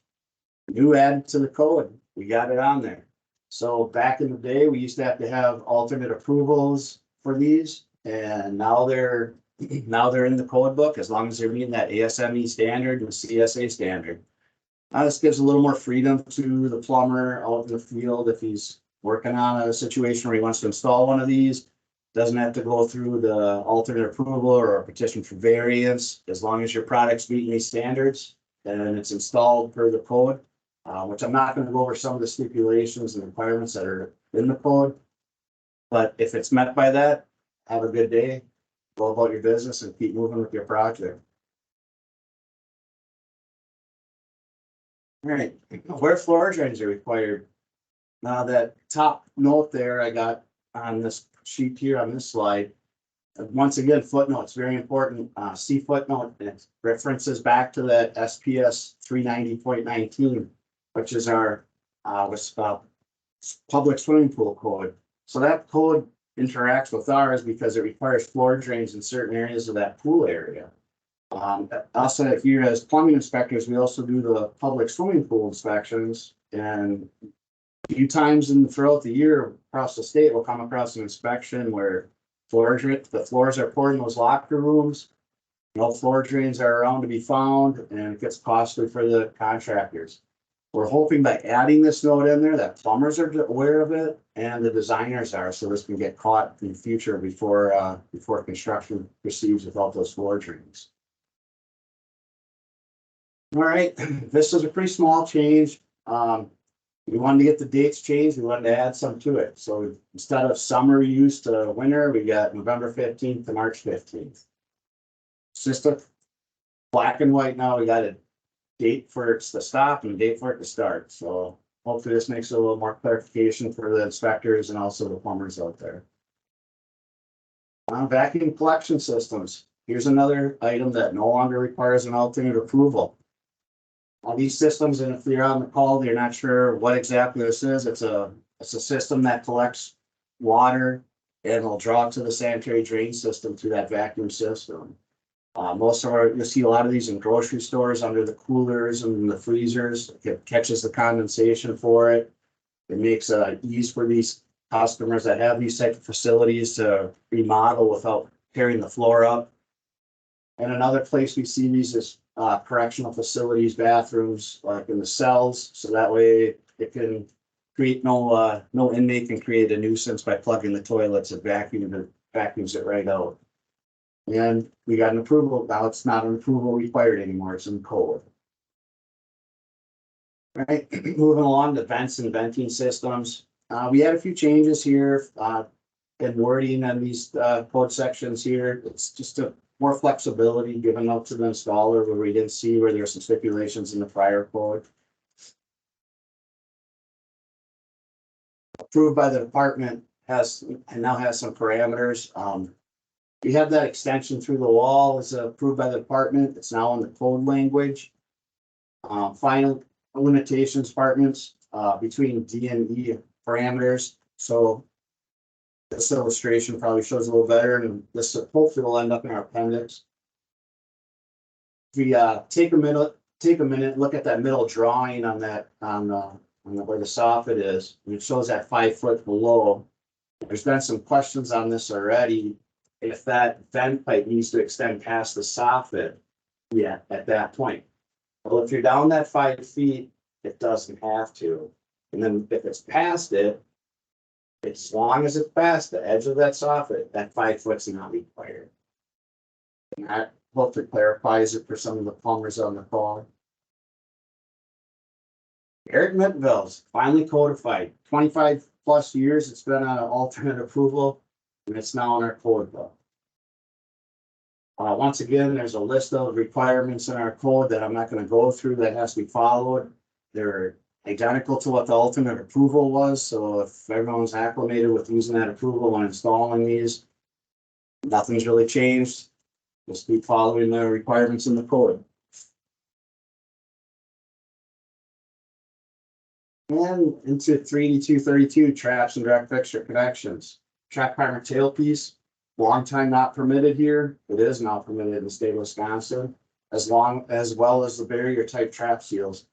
New add to the code. We got it on there. So back in the day, we used to have alternate approvals for these, and now they're in the code book as long as they're meeting that ASME standard and CSA standard. This gives a little more freedom to the plumber out in the field if he's working on a situation where he wants to install one of these. Doesn't have to go through the alternate approval or a petition for variance. As long as your product's meeting these standards, then it's installed per the code, which I'm not going to go over some of the stipulations and requirements that are in the code. But if it's met by that, have a good day, go about your business and keep moving with your project. All right, where floor drains are required. Now that top note there I got on this sheet here on this slide. Once again, footnotes, very important. See footnote, it references back to that SPS 390.19, which is our public swimming pool code. So that code interacts with ours because it requires floor drains in certain areas of that pool area. Also here as plumbing inspectors, we also do the public swimming pool inspections, and a few times throughout the year across the state, we'll come across an inspection where the floors are poured in those locker rooms. No floor drains are around to be found, and it gets costly for the contractors. We're hoping by adding this note in there that plumbers are aware of it and the designers are, so this can get caught in the future before construction proceeds without those floor drains. All right, this is a pretty small change. We wanted to get the dates changed. We wanted to add some to it. So instead of summer use to winter, we got November 15th to March 15th. It's just a black and white now. We got a date for it to stop and a date for it to start. So hopefully this makes a little more clarification for the inspectors and also the plumbers out there. Vacuum collection systems. Here's another item that no longer requires an alternate approval. These systems, and if you're on the call, you're not sure what exactly this is. It's a system that collects water and will draw it to the sanitary drain system through that vacuum system. You'll see a lot of these in grocery stores under the coolers and the freezers. It catches the condensation for it. It makes it ease for these customers that have these type of facilities to remodel without tearing the floor up. And another place we see these is correctional facilities, bathrooms, like in the cells. So that way it can create no inmate can create a nuisance by plugging the toilets and vacuums it right out. And we got an approval. Now it's not an approval required anymore. It's in code. All right, moving along to vents and venting systems. We had a few changes here. in wording on these code sections here. It's just a more flexibility given out to the installer where we didn't see where there's some stipulations in the prior code. Approved by the department now has some parameters. We have that extension through the wall is approved by the department. It's now in the code language. Final limitations departments between D and E parameters. So this illustration probably shows a little better, and this hopefully will end up in our appendix. If we take a minute, look at that middle drawing on that on where the soffit is, and it shows that 5 foot below. There's been some questions on this already. If that vent pipe needs to extend past the soffit, yeah, at that point. Well, if you're down that 5 feet, it doesn't have to. And then if it's past it, as long as it's past the edge of that soffit, that 5 foot's not required. And that hopefully clarifies it for some of the plumbers on the call. Air admit valves finally codified. 25 plus years it's been on an alternate approval, and it's now in our code book. Once again, there's a list of requirements in our code that I'm not going to go through that has to be followed. They're identical to what the alternate approval was. So if everyone's acclimated with using that approval when installing these, nothing's really changed. Just keep following the requirements in the code. And into 38232 traps and direct fixture connections. Trap primer tailpiece, long time not permitted here. It is now permitted in the state of Wisconsin, as well as the barrier type trap seals.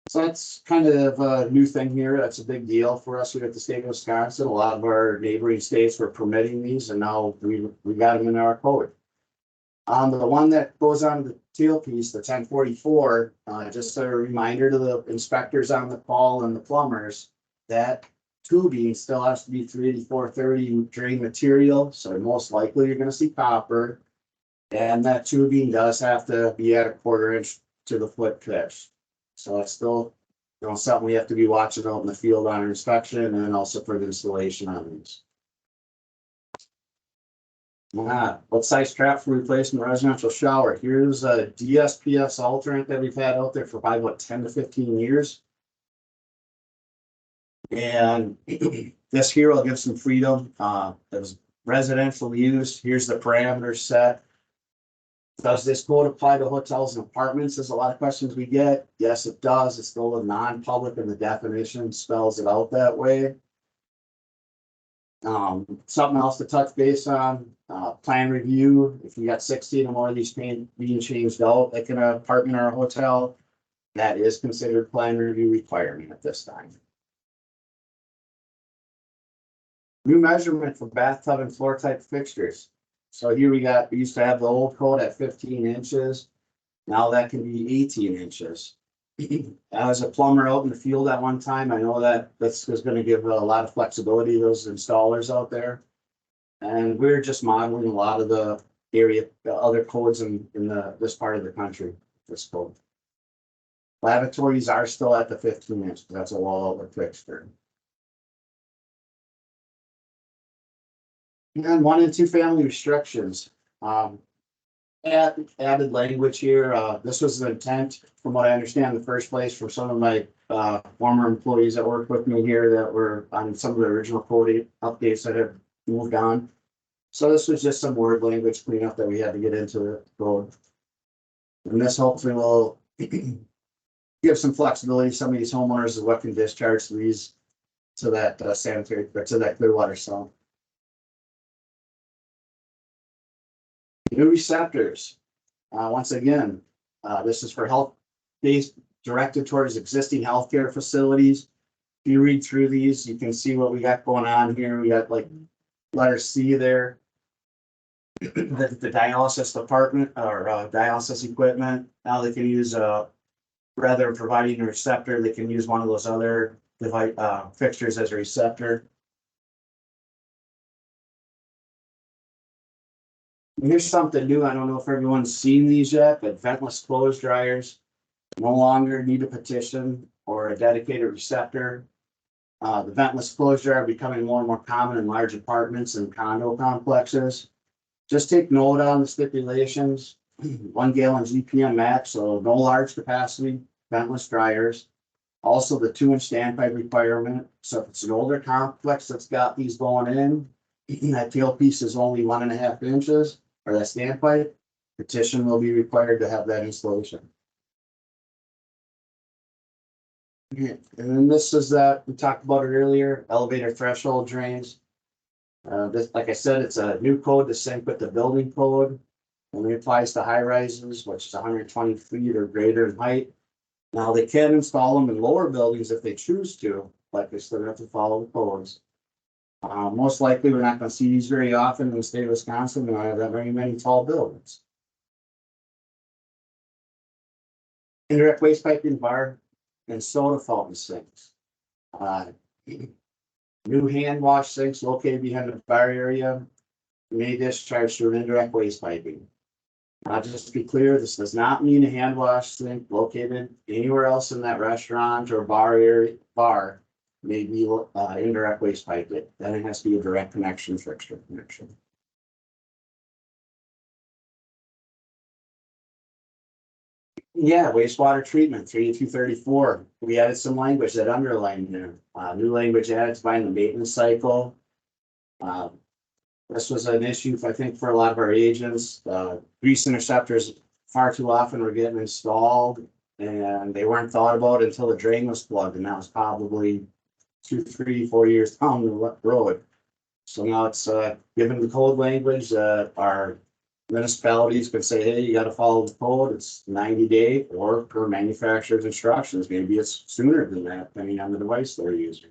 So that's kind of a new thing here. That's a big deal for us here at the state of Wisconsin. A lot of our neighboring states were permitting these, and now we got them in our code. The one that goes on the tailpiece, the 1044, just a reminder to the inspectors on the call and the plumbers that tubing still has to be 38430 drain material. So most likely you're going to see copper, and that tubing does have to be at a 1/4 inch to the foot pitch. So it's still, something we have to be watching out in the field on our inspection and also for the installation on these. What size trap for replacement residential shower? Here's a DSPS alternate that we've had out there for probably about 10 to 15 years. And this here will give some freedom. As residential use, here's the parameters set. Does this code apply to hotels and apartments? There's a lot of questions we get. Yes, it does. It's still a non-public, and the definition spells it out that way. Something else to touch base on, plan review. If you got 16 or more of these being changed out, like in an apartment or a hotel, that is considered plan review requirement at this time. New measurement for bathtub and floor type fixtures. So here we used to have the old code at 15 inches. Now that can be 18 inches. As a plumber out in the field at one time, I know that this is going to give a lot of flexibility to those installers out there. And we're just modeling a lot of the other codes in this part of the country, this code. Lavatories are still at the 15 inch. That's a wall outlet fixture. And 1 and 2 family restrictions. Added language here. This was the intent, from what I understand, in the first place, from some of my former employees that worked with me here that were on some of the original code updates that have moved on. So this was just some word language cleanup that we had to get into the code. And this hopefully will give some flexibility to some of these homeowners of what can discharge these to that sanitary, or to that clear water cell. New receptors. Once again, this is for health-based, directed towards existing healthcare facilities. If you read through these, you can see what we got going on here. We got like letter C there. The dialysis department or dialysis equipment. Now they can use rather than providing a receptor, they can use one of those other device fixtures as a receptor. Here's something new. I don't know if everyone's seen these yet, but ventless clothes dryers no longer need a petition or a dedicated receptor. The ventless closure are becoming more and more common in large apartments and condo complexes. Just take note on the stipulations, 1 gallon GPM max, so no large capacity ventless dryers. Also the 2-inch standpipe requirement, so if it's an older complex that's got these going in, that tailpiece is only 1.5 inches, or that standpipe, petition will be required to have that installation. And then this is that, we talked about it earlier, elevator threshold drains. This, like I said, it's a new code to sync with the building code. Only applies to high rises, which is 120 feet or greater in height. Now, they can install them in lower buildings if they choose to, but they still have to follow the codes. Most likely, we're not gonna see these very often in the state of Wisconsin. We don't have that very many tall buildings. Indirect waste piping, bar and soda fountain sinks. New hand wash sinks located behind the bar area may discharge through indirect waste piping. Just to be clear, this does not mean a hand wash sink located anywhere else in that restaurant or bar may be indirect waste piping. Then it has to be a direct connection, fixture connection. Yeah, wastewater treatment, 3234. We added some language that underlined there. New language added to find the maintenance cycle. This was an issue, I think, for a lot of our agents. Grease interceptors far too often were getting installed and they weren't thought about until the drain was plugged, and that was probably 2, 3, 4 years down the road. So now it's given the code language, our municipalities could say, hey, you got to follow the code. It's 90-day or per manufacturer's instructions. Maybe it's sooner than that, depending on the device they're using.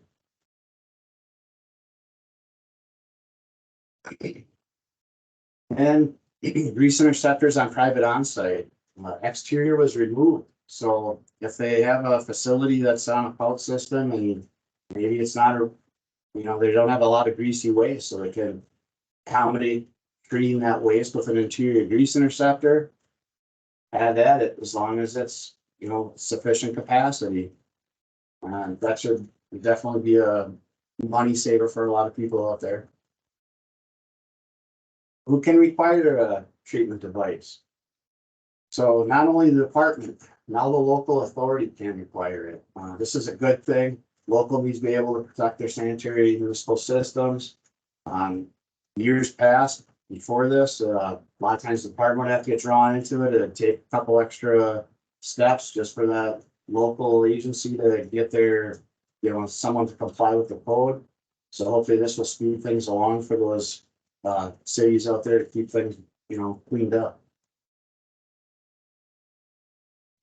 And grease interceptors on private onsite, exterior was removed. So if they have a facility that's on a pout system and maybe it's not a, they don't have a lot of greasy waste, so they can accommodate treating that waste with an interior grease interceptor, add at it as long as it's, sufficient capacity. And that should definitely be a money saver for a lot of people out there. Who can require a treatment device? So not only the department, now the local authority can require it. This is a good thing. Local needs to be able to protect their sanitary municipal systems. Years past, before this, a lot of times the department would have to get drawn into it and take a couple extra steps just for that local agency to get their, someone to comply with the code. So hopefully this will speed things along for those cities out there to keep things, cleaned up.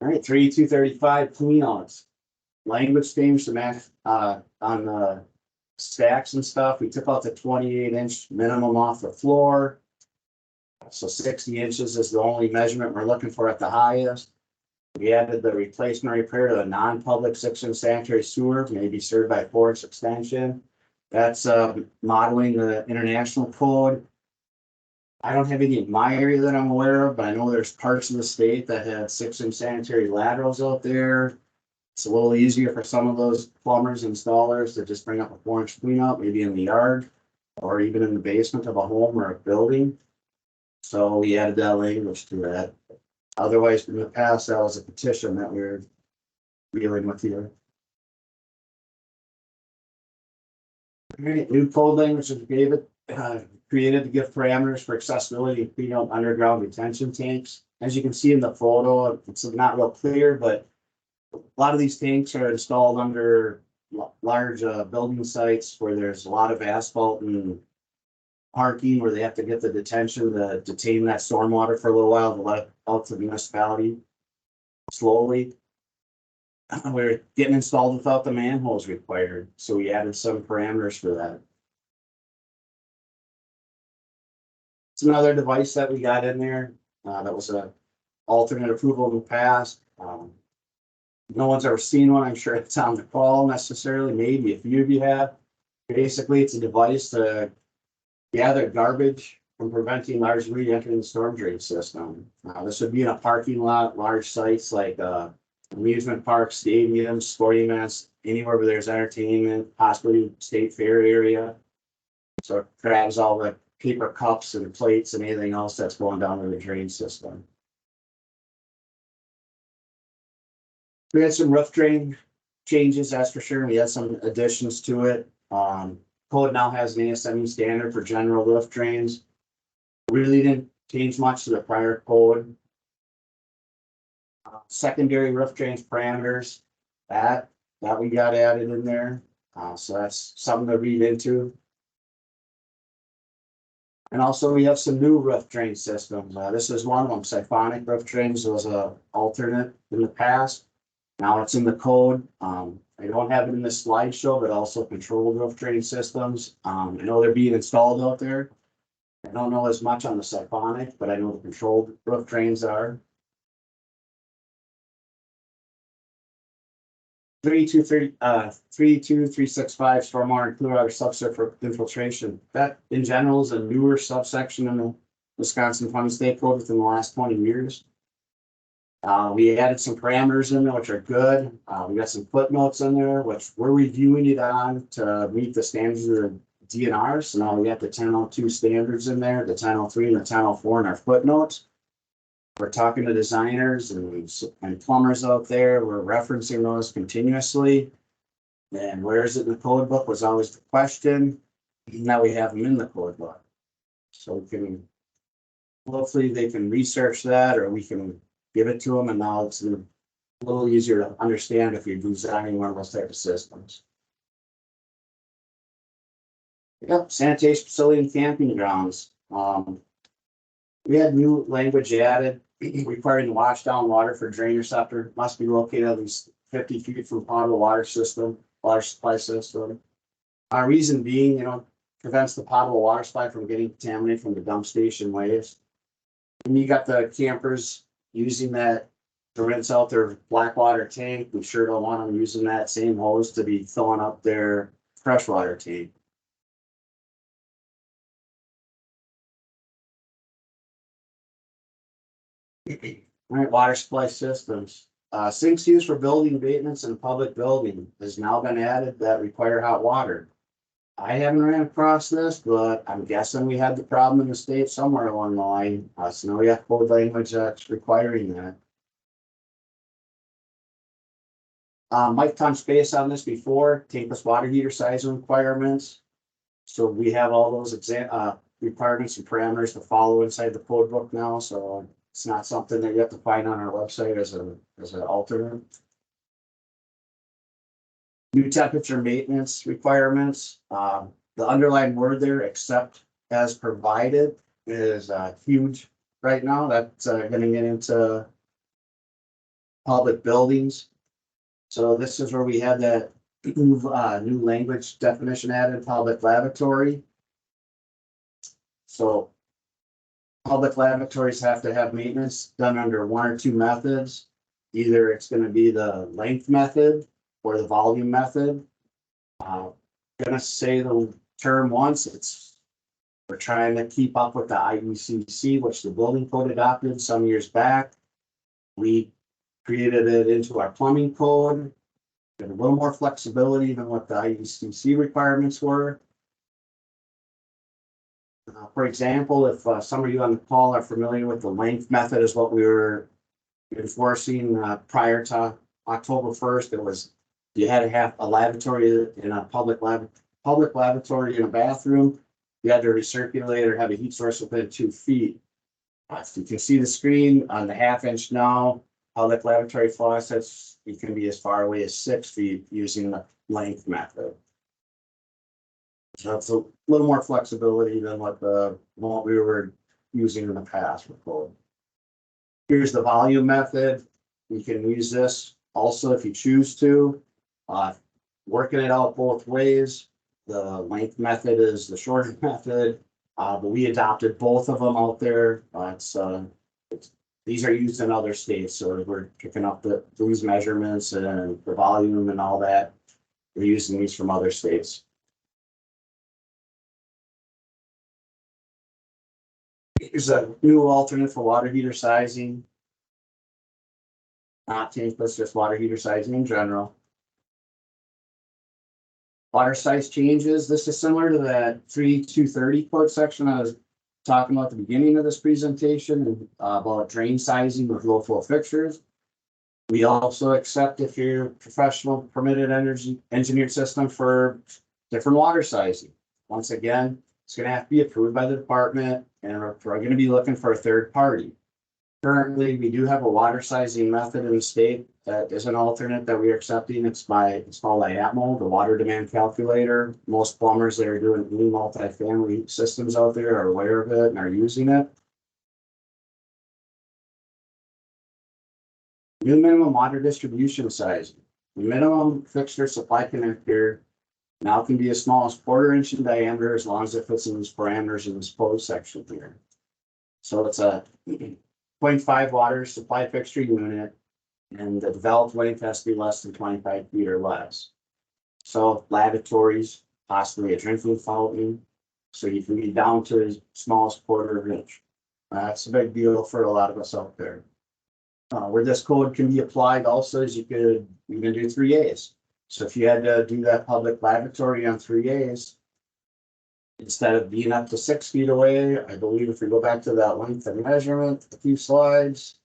All right, 3235 cleanouts. Language changed to match on the stacks and stuff. We took out the 28-inch minimum off the floor. So 60 inches is the only measurement we're looking for at the highest. We added the replacement repair to a non-public 6-inch sanitary sewer, maybe served by 4-inch extension. That's modeling the international code. I don't have any in my area that I'm aware of, but I know there's parts of the state that have 6-inch sanitary laterals out there. It's a little easier for some of those plumbers, installers to just bring up a 4-inch cleanout, maybe in the yard or even in the basement of a home or a building. So we added that language to that. Otherwise, in the past, that was a petition that we were dealing with here. All right, new code language is created to give parameters for accessibility and clean out underground retention tanks. As you can see in the photo, it's not real clear, but a lot of these tanks are installed under large building sites where there's a lot of asphalt and parking, where they have to get the detention to detain that stormwater for a little while to let it out to the municipality slowly. We're getting installed without the manholes required, so we added some parameters for that. It's another device that we got in there. That was a alternate approval in the past. No one's ever seen one. I'm sure it's on the call necessarily. Maybe a few of you have. Basically, it's a device to gather garbage from preventing large debris entering the storm drain system. This would be in a parking lot, large sites like amusement parks, stadiums, sporting events, anywhere where there's entertainment, possibly state fair area. So it grabs all the paper cups and plates and anything else that's going down to the drain system. We had some roof drain changes, that's for sure. We had some additions to it. Code now has an ASME standard for general roof drains. Really didn't change much to the prior code. Secondary roof drains parameters, that we got added in there. So that's something to read into. And also we have some new roof drain systems. This is one of them. Siphonic roof drains was a alternate in the past. Now it's in the code. I don't have it in this slideshow, but also controlled roof drain systems. I know they're being installed out there. I don't know as much on the siphonic, but I know the controlled roof drains are. 32365 stormwater and clear water subsurface infiltration. That in general is a newer subsection in the Wisconsin County State Code within the last 20 years. We added some parameters in there, which are good. We got some footnotes in there, which we're reviewing it on to meet the standards of the DNR. So now we got the 1002 standards in there, the 1003 and the 1004 in our footnotes. We're talking to designers and plumbers out there. We're referencing those continuously. And where is it in the code book was always the question. Now we have them in the code book. So we can, hopefully they can research that or we can give it to them. And now it's a little easier to understand if you're designing one of those type of systems. Yep, sanitation facility and camping grounds. We had new language added requiring the wash down water for drain receptor must be located at least 50 feet from potable water system, water supply system. Our reason being, prevents the potable water supply from getting contaminated from the dump station waste. And you got the campers using that to rinse out their black water tank. We sure don't want them using that same hose to be filling up their freshwater tank. All right, water supply systems. Sinks used for building maintenance in a public building has now been added that require hot water. I haven't ran across this, but I'm guessing we had the problem in the state somewhere along the line. So now we have code language that's requiring that. Mike touched base on this before, tankless water heater size requirements. So we have all those requirements and parameters to follow inside the code book now, so it's not something that you have to find on our website as an alternate. New temperature maintenance requirements. The underlying word there, except as provided, is huge right now. That's going to get into public buildings. So this is where we had that new language definition added, public lavatory. So public lavatories have to have maintenance done under one or two methods. Either it's going to be the length method or the volume method. I'm going to say the term once. We're trying to keep up with the IECC, which the building code adopted some years back. We created it into our plumbing code. Got a little more flexibility than what the IECC requirements were. For example, if some of you on the call are familiar with the length method is what we were enforcing prior to October 1st, it was you had to have a lavatory in a public lavatory in a bathroom. You had to recirculate or have a heat source within 2 feet. If you can see the screen on the 1/2 inch now, public lavatory faucets, you can be as far away as 6 feet using the length method. So it's a little more flexibility than what we were using in the past with code. Here's the volume method. You can use this also if you choose to. Working it out both ways. The length method is the shorter method, but we adopted both of them out there. These are used in other states, so we're picking up these measurements and the volume and all that. We're using these from other states. Here's a new alternate for water heater sizing. Not tankless, just water heater sizing in general. Water size changes. This is similar to that 3230 code section I was talking about at the beginning of this presentation, about drain sizing with low flow fixtures. We also accept if you're professional permitted energy engineered system for different water sizing. Once again, it's gonna have to be approved by the department, and we're gonna be looking for a third party. Currently, we do have a water sizing method in the state that is an alternate that we are accepting. It's called IATMO, the water demand calculator. Most plumbers that are doing new multifamily systems out there are aware of it and are using it. New minimum water distribution size. The minimum fixture supply connector now can be as small as 1/4 inch in diameter as long as it fits in these parameters in this code section here. So it's a 0.5 water supply fixture unit, and the developed length has to be less than 25 feet or less. So lavatories, possibly a drinking fountain, so you can be down to as small as 1/4 inch. That's a big deal for a lot of us out there. Where this code can be applied also is you could even do 3As. So if you had to do that public lavatory on 3As, instead of being up to 6 feet away, I believe if we go back to that length of measurement, a few slides.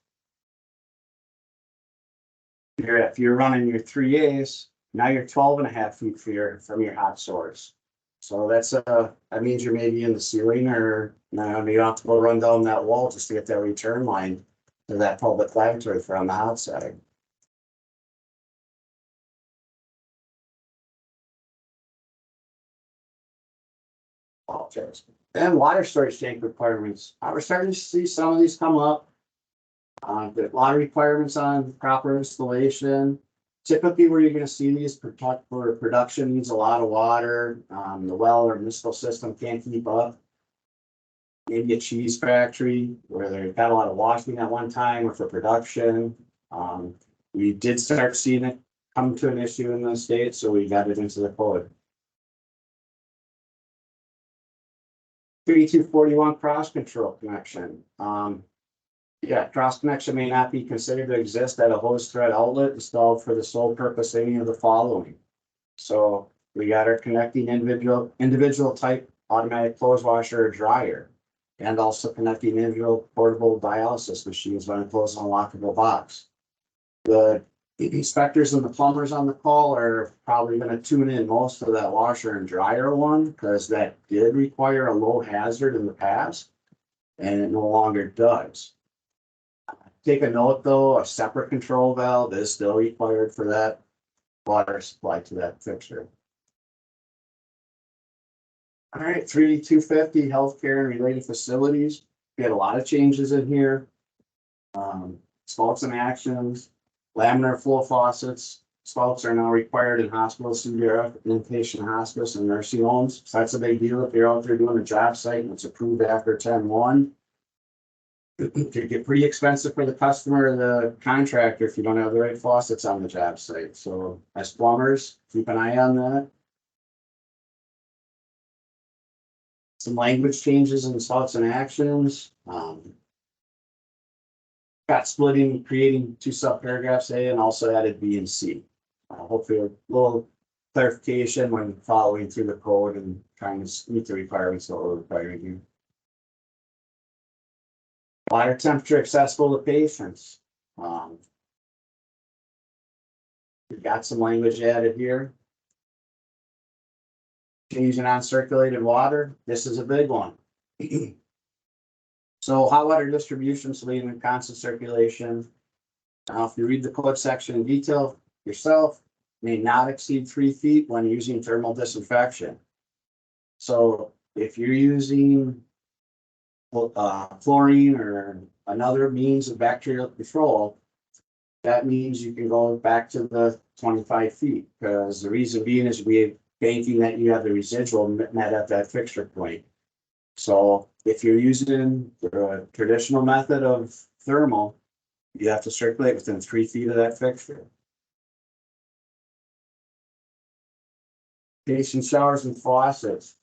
If you're running your 3As, now you're 12.5 feet from your hot source. So that means you're maybe in the ceiling, or you don't have to go run down that wall just to get that return line to that public lavatory for on the hot side. And water storage tank requirements. We're starting to see some of these come up. The lot of requirements on proper installation. Typically where you're gonna see these for production needs a lot of water. The well or municipal system can't keep up. Maybe a cheese factory where they've got a lot of washing at one time, or for production. We did start seeing it come to an issue in the state, so we got it into the code. 3241 cross control connection. Cross connection may not be considered to exist at a hose thread outlet installed for the sole purpose of any of the following. So we got our connecting individual type automatic clothes washer or dryer, and also connecting individual portable dialysis machines when enclosed in a lockable box. The inspectors and the plumbers on the call are probably going to tune in most of that washer and dryer one, because that did require a low hazard in the past and it no longer does. Take a note though, a separate control valve is still required for that water supply to that fixture. All right, 3250 healthcare and related facilities. We had a lot of changes in here. Spouts and actions, laminar flow faucets. Spouts are now required in hospitals, CDRF, inpatient hospice, and nursing homes. So that's a big deal if you're out there doing a job site and it's approved after 10/1. It could get pretty expensive for the customer or the contractor if you don't have the right faucets on the job site. So as plumbers, keep an eye on that. Some language changes in spouts and actions. Got splitting, creating 2 subparagraphs A, and also added B and C. Hopefully a little clarification when following through the code and trying to meet the requirements that we're requiring here. Water temperature accessible to patients. We've got some language added here. Changing on circulated water. This is a big one. So hot water distribution saline in constant circulation. Now, if you read the code section in detail yourself, may not exceed 3 feet when using thermal disinfection. So if you're using chlorine or another means of bacterial control, that means you can go back to the 25 feet, because the reason being is we're banking that you have the residual met at that fixture point. So if you're using the traditional method of thermal, you have to circulate within 3 feet of that fixture. Basin showers and faucets.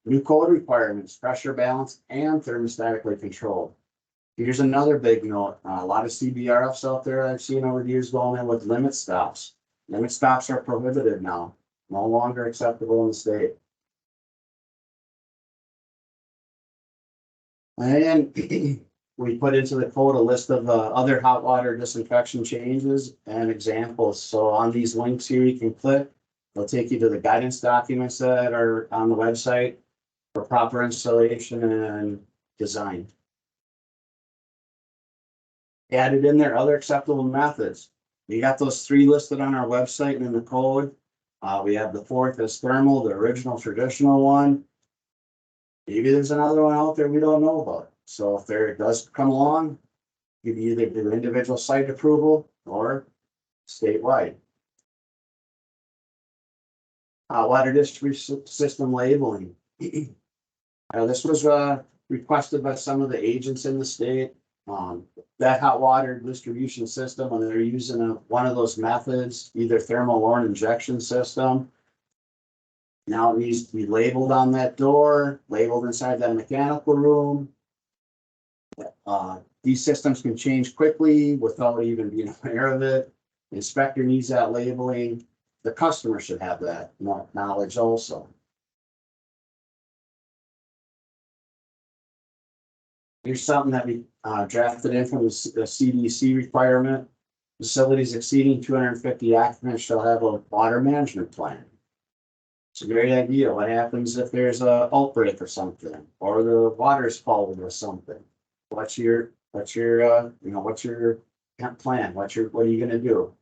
New code requirements, pressure balance and thermostatically controlled. Here's another big note. A lot of CBRFs out there I've seen over the years going in with limit stops. Limit stops are prohibited now. no longer acceptable in the state. And we put into the code a list of other hot water disinfection changes and examples. So on these links here, you can click. They'll take you to the guidance documents that are on the website for proper installation and design. Added in there other acceptable methods. We got those 3 listed on our website and in the code. We have the 4th as thermal, the original traditional one. Maybe there's another one out there we don't know about. So if there does come along, you can either do individual site approval or statewide. Water distribution system labeling. This was requested by some of the agents in the state. That hot water distribution system, when they're using one of those methods, either thermal or an injection system, now it needs to be labeled on that door, labeled inside that mechanical room. These systems can change quickly without even being aware of it. The inspector needs that labeling. The customer should have that knowledge also. Here's something that we drafted in from the CDC requirement. Facilities exceeding 250 occupants shall have a water management plan. It's a great idea. What happens if there's an outbreak or something, or the water's falling or something? What's your plan? What are you gonna do?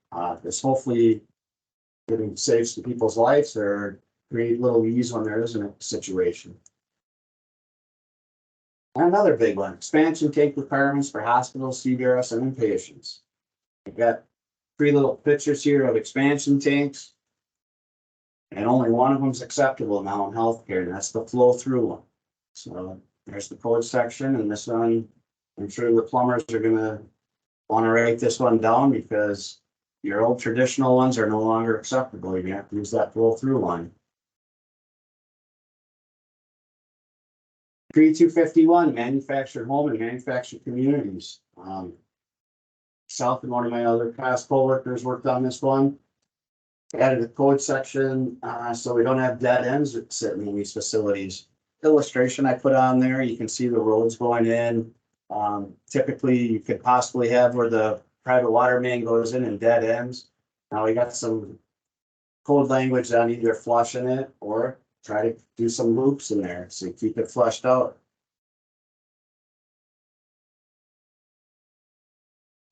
This hopefully giving saves to people's lives or create little ease when there isn't a situation. Another big one, expansion tank requirements for hospitals, CVRs, and inpatients. I've got 3 little pictures here of expansion tanks. And only one of them is acceptable now in healthcare, and that's the flow through one. So there's the code section, and this one, I'm sure the plumbers are gonna wanna write this one down because your old traditional ones are no longer acceptable. You have to use that flow through line. 3251, manufactured home and manufactured communities. South and one of my other past coworkers worked on this one. Added a code section, so we don't have dead ends sitting in these facilities. Illustration I put on there, you can see the roads going in. Typically, you could possibly have where the private water main goes in and dead ends. Now we got some code language on either flushing it or try to do some loops in there so you keep it flushed out.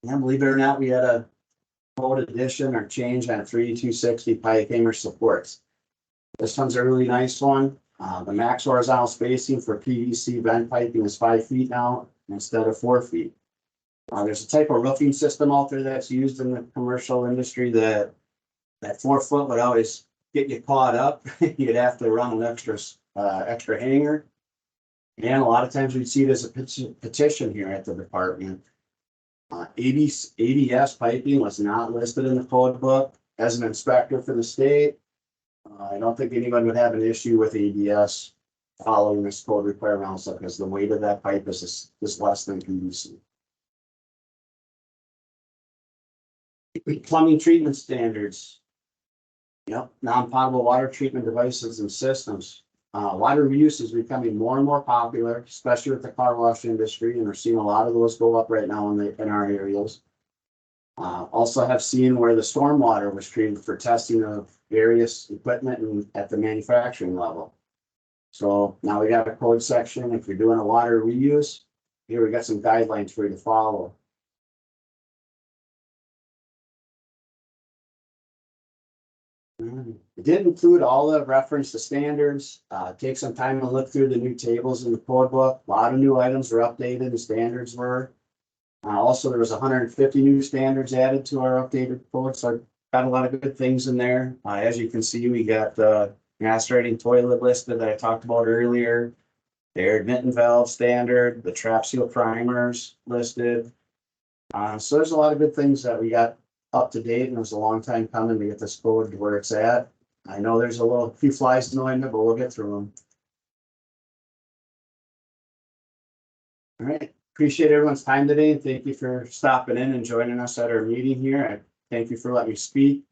And believe it or not, we had a code addition or change on 3260 pipe hanger supports. This one's a really nice one. The max horizontal spacing for PVC vent piping is 5 feet now instead of 4 feet. There's a type of roofing system out there that's used in the commercial industry that 4 foot would always get you caught up. You'd have to run an extra hanger. And a lot of times we'd see it as a petition here at the department. ADS piping was not listed in the code book. As an inspector for the state, I don't think anyone would have an issue with ADS following this code requirement also because the weight of that pipe is less than PVC. Plumbing treatment standards. Yep, non-potable water treatment devices and systems. Water reuse is becoming more and more popular, especially with the car wash industry, and we're seeing a lot of those go up right now in our areas. Also have seen where the stormwater was treated for testing of various equipment and at the manufacturing level. So now we got a code section. If you're doing a water reuse, here we got some guidelines for you to follow. It did include all the reference to standards. Take some time to look through the new tables in the code book. A lot of new items were updated and standards were. Also, there was 150 new standards added to our updated code, so got a lot of good things in there. As you can see, we got the macerating toilet listed that I talked about earlier. The air admittant valve standard, the trap seal primers listed. So there's a lot of good things that we got up to date, and it was a long time coming to get this code to where it's at. I know there's a few flies in the window, but we'll get through them. All right, appreciate everyone's time today, and thank you for stopping in and joining us at our meeting here. I thank you for letting me speak.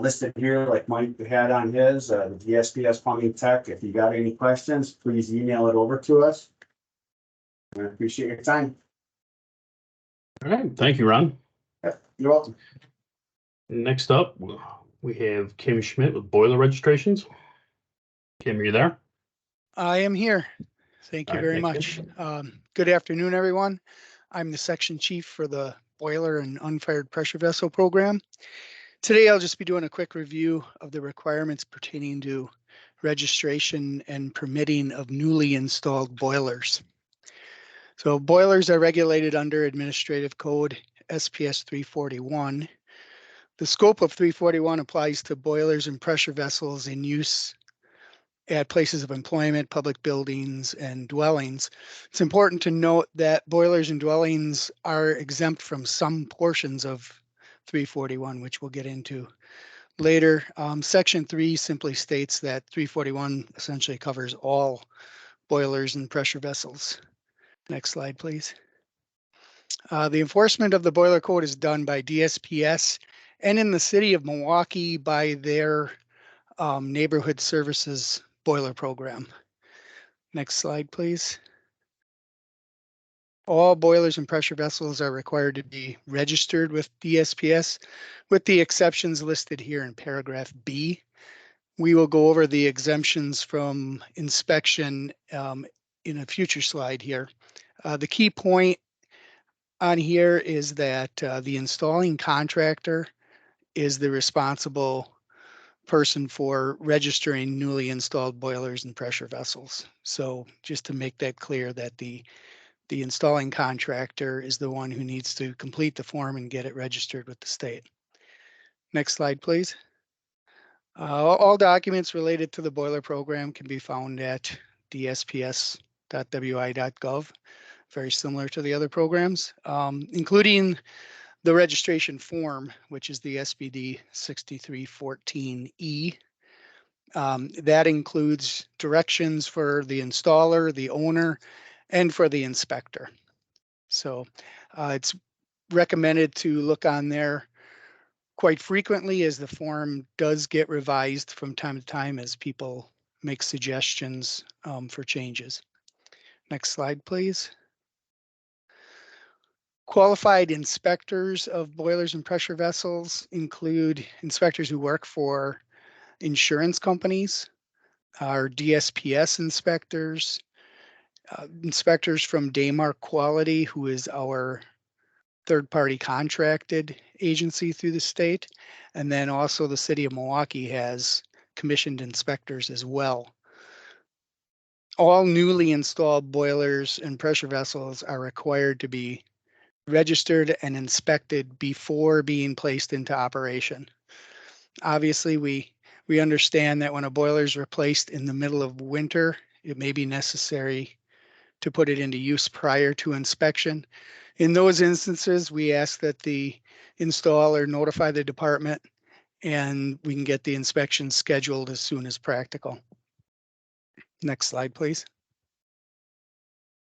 listed here, like Mike had on his, the DSPS Plumbing Tech. If you got any questions, please email it over to us. I appreciate your time. All right, thank you, Ron. Yep, you're welcome. Next up, we have Kim Schmidt with Boiler Registrations. Kim, are you there? I am here. Thank you All right, very thank you. much. Good afternoon, everyone. I'm the section chief for the boiler and unfired pressure vessel program. Today, I'll just be doing a quick review of the requirements pertaining to registration and permitting of newly installed boilers. So boilers are regulated under Administrative Code SPS 341. The scope of 341 applies to boilers and pressure vessels in use at places of employment, public buildings, and dwellings. It's important to note that boilers and dwellings are exempt from some portions of 341, which we'll get into later. Section 3 simply states that 341 essentially covers all boilers and pressure vessels. Next slide, please. The enforcement of the boiler code is done by DSPS and in the city of Milwaukee by their neighborhood services boiler program. Next slide, please. All boilers and pressure vessels are required to be registered with DSPS, with the exceptions listed here in paragraph B. We will go over the exemptions from inspection in a future slide here. The key point on here is that the installing contractor is the responsible person for registering newly installed boilers and pressure vessels. So just to make that clear that the installing contractor is the one who needs to complete the form and get it registered with the state. Next slide, please. All documents related to the boiler program can be found at dsps.wi.gov, very similar to the other programs, including the registration form, which is the SBD 6314E. That includes directions for the installer, the owner, and for the inspector. So it's recommended to look on there quite frequently, as the form does get revised from time to time as people make suggestions for changes. Next slide, please. Qualified inspectors of boilers and pressure vessels include inspectors who work for insurance companies, our DSPS inspectors, inspectors from Daymark Quality, who is our third-party contracted agency through the state. And then also the city of Milwaukee has commissioned inspectors as well. All newly installed boilers and pressure vessels are required to be registered and inspected before being placed into operation. Obviously, we understand that when a boiler is replaced in the middle of winter, it may be necessary to put it into use prior to inspection. In those instances, we ask that the installer notify the department and we can get the inspection scheduled as soon as practical. Next slide, please.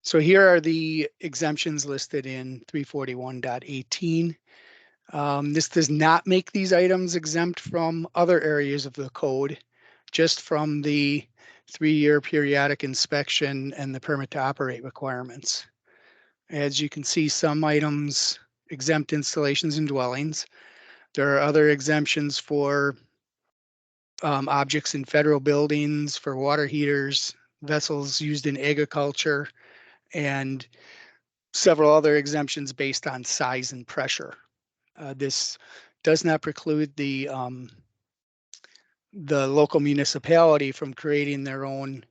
So here are the exemptions listed in 341.18. This does not make these items exempt from other areas of the code, just from the 3-year periodic inspection and the permit to operate requirements. As you can see, some items exempt installations and dwellings. There are other exemptions for objects in federal buildings, for water heaters, vessels used in agriculture, and several other exemptions based on size and pressure. This does not preclude the local municipality from creating their own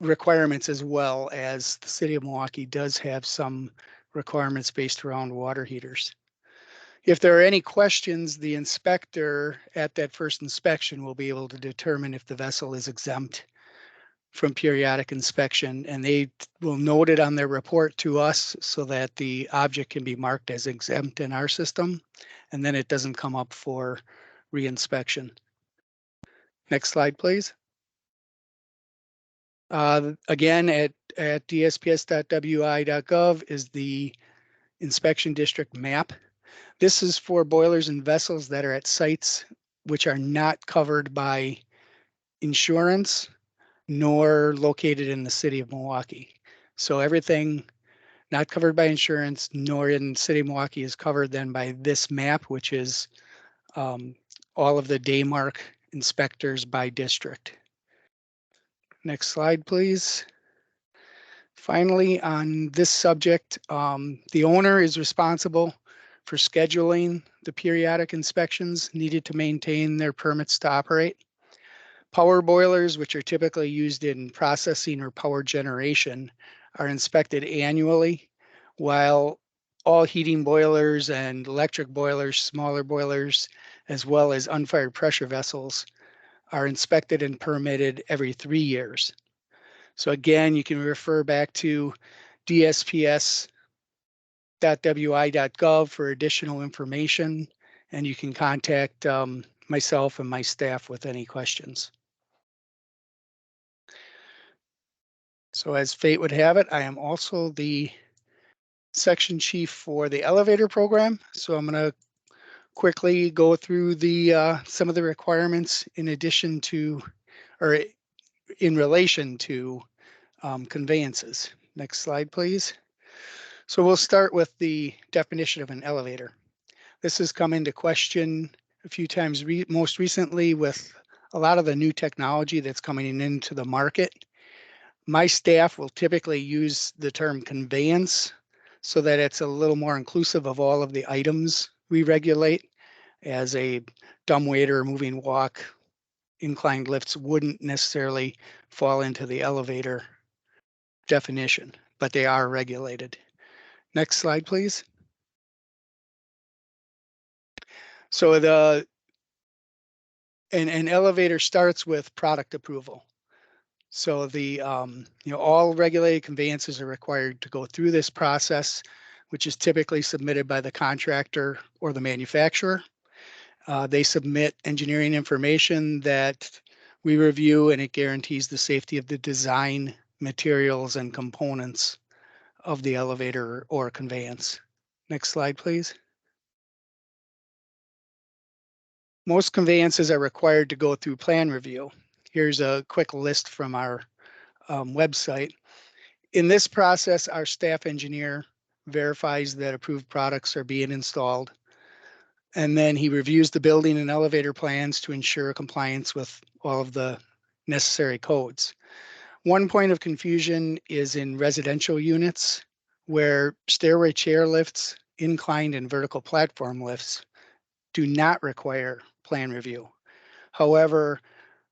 requirements, as well as the city of Milwaukee does have some requirements based around water heaters. If there are any questions, the inspector at that first inspection will be able to determine if the vessel is exempt from periodic inspection, and they will note it on their report to us so that the object can be marked as exempt in our system, and then it doesn't come up for reinspection. Next slide, please. Again, at dsps.wi.gov is the inspection district map. This is for boilers and vessels that are at sites which are not covered by insurance nor located in the city of Milwaukee. So everything not covered by insurance nor in the city of Milwaukee is covered then by this map, which is all of the Daymark inspectors by district. Next slide, please. Finally, on this subject, the owner is responsible for scheduling the periodic inspections needed to maintain their permits to operate. Power boilers, which are typically used in processing or power generation, are inspected annually, while all heating boilers and electric boilers, smaller boilers, as well as unfired pressure vessels, are inspected and permitted every 3 years. So again, you can refer back to dsps.wi.gov for additional information, and you can contact myself and my staff with any questions. So as fate would have it, I am also the section chief for the elevator program. So I'm going to quickly go through the some of the requirements in addition to, or in relation to conveyances. Next slide, please. So we'll start with the definition of an elevator. This has come into question a few times, most recently with a lot of the new technology that's coming into the market. My staff will typically use the term conveyance so that it's a little more inclusive of all of the items we regulate, as a dumbwaiter, moving walk, inclined lifts wouldn't necessarily fall into the elevator definition, but they are regulated. Next slide, please. So an elevator starts with product approval. So the all regulated conveyances are required to go through this process, which is typically submitted by the contractor or the manufacturer. They submit engineering information that we review, and it guarantees the safety of the design, materials, and components of the elevator or conveyance. Next slide, please. Most conveyances are required to go through plan review. Here's a quick list from our website. In this process, our staff engineer verifies that approved products are being installed, and then he reviews the building and elevator plans to ensure compliance with all of the necessary codes. One point of confusion is in residential units where stairway chair lifts, inclined and vertical platform lifts do not require plan review. However,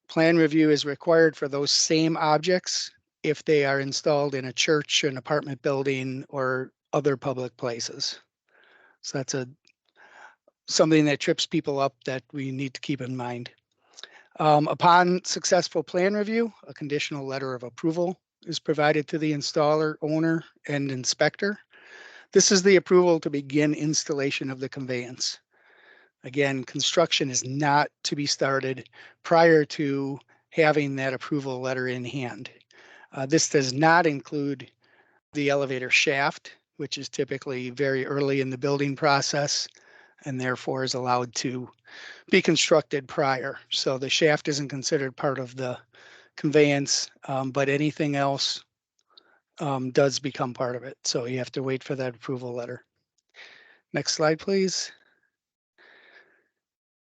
plan review is required for those same objects if they are installed in a church, an apartment building, or other public places. So that's something that trips people up that we need to keep in mind. Upon successful plan review, a conditional letter of approval is provided to the installer, owner, and inspector. This is the approval to begin installation of the conveyance. Again, construction is not to be started prior to having that approval letter in hand. This does not include the elevator shaft, which is typically very early in the building process and therefore is allowed to be constructed prior. So the shaft isn't considered part of the conveyance, but anything else does become part of it. So you have to wait for that approval letter. Next slide, please.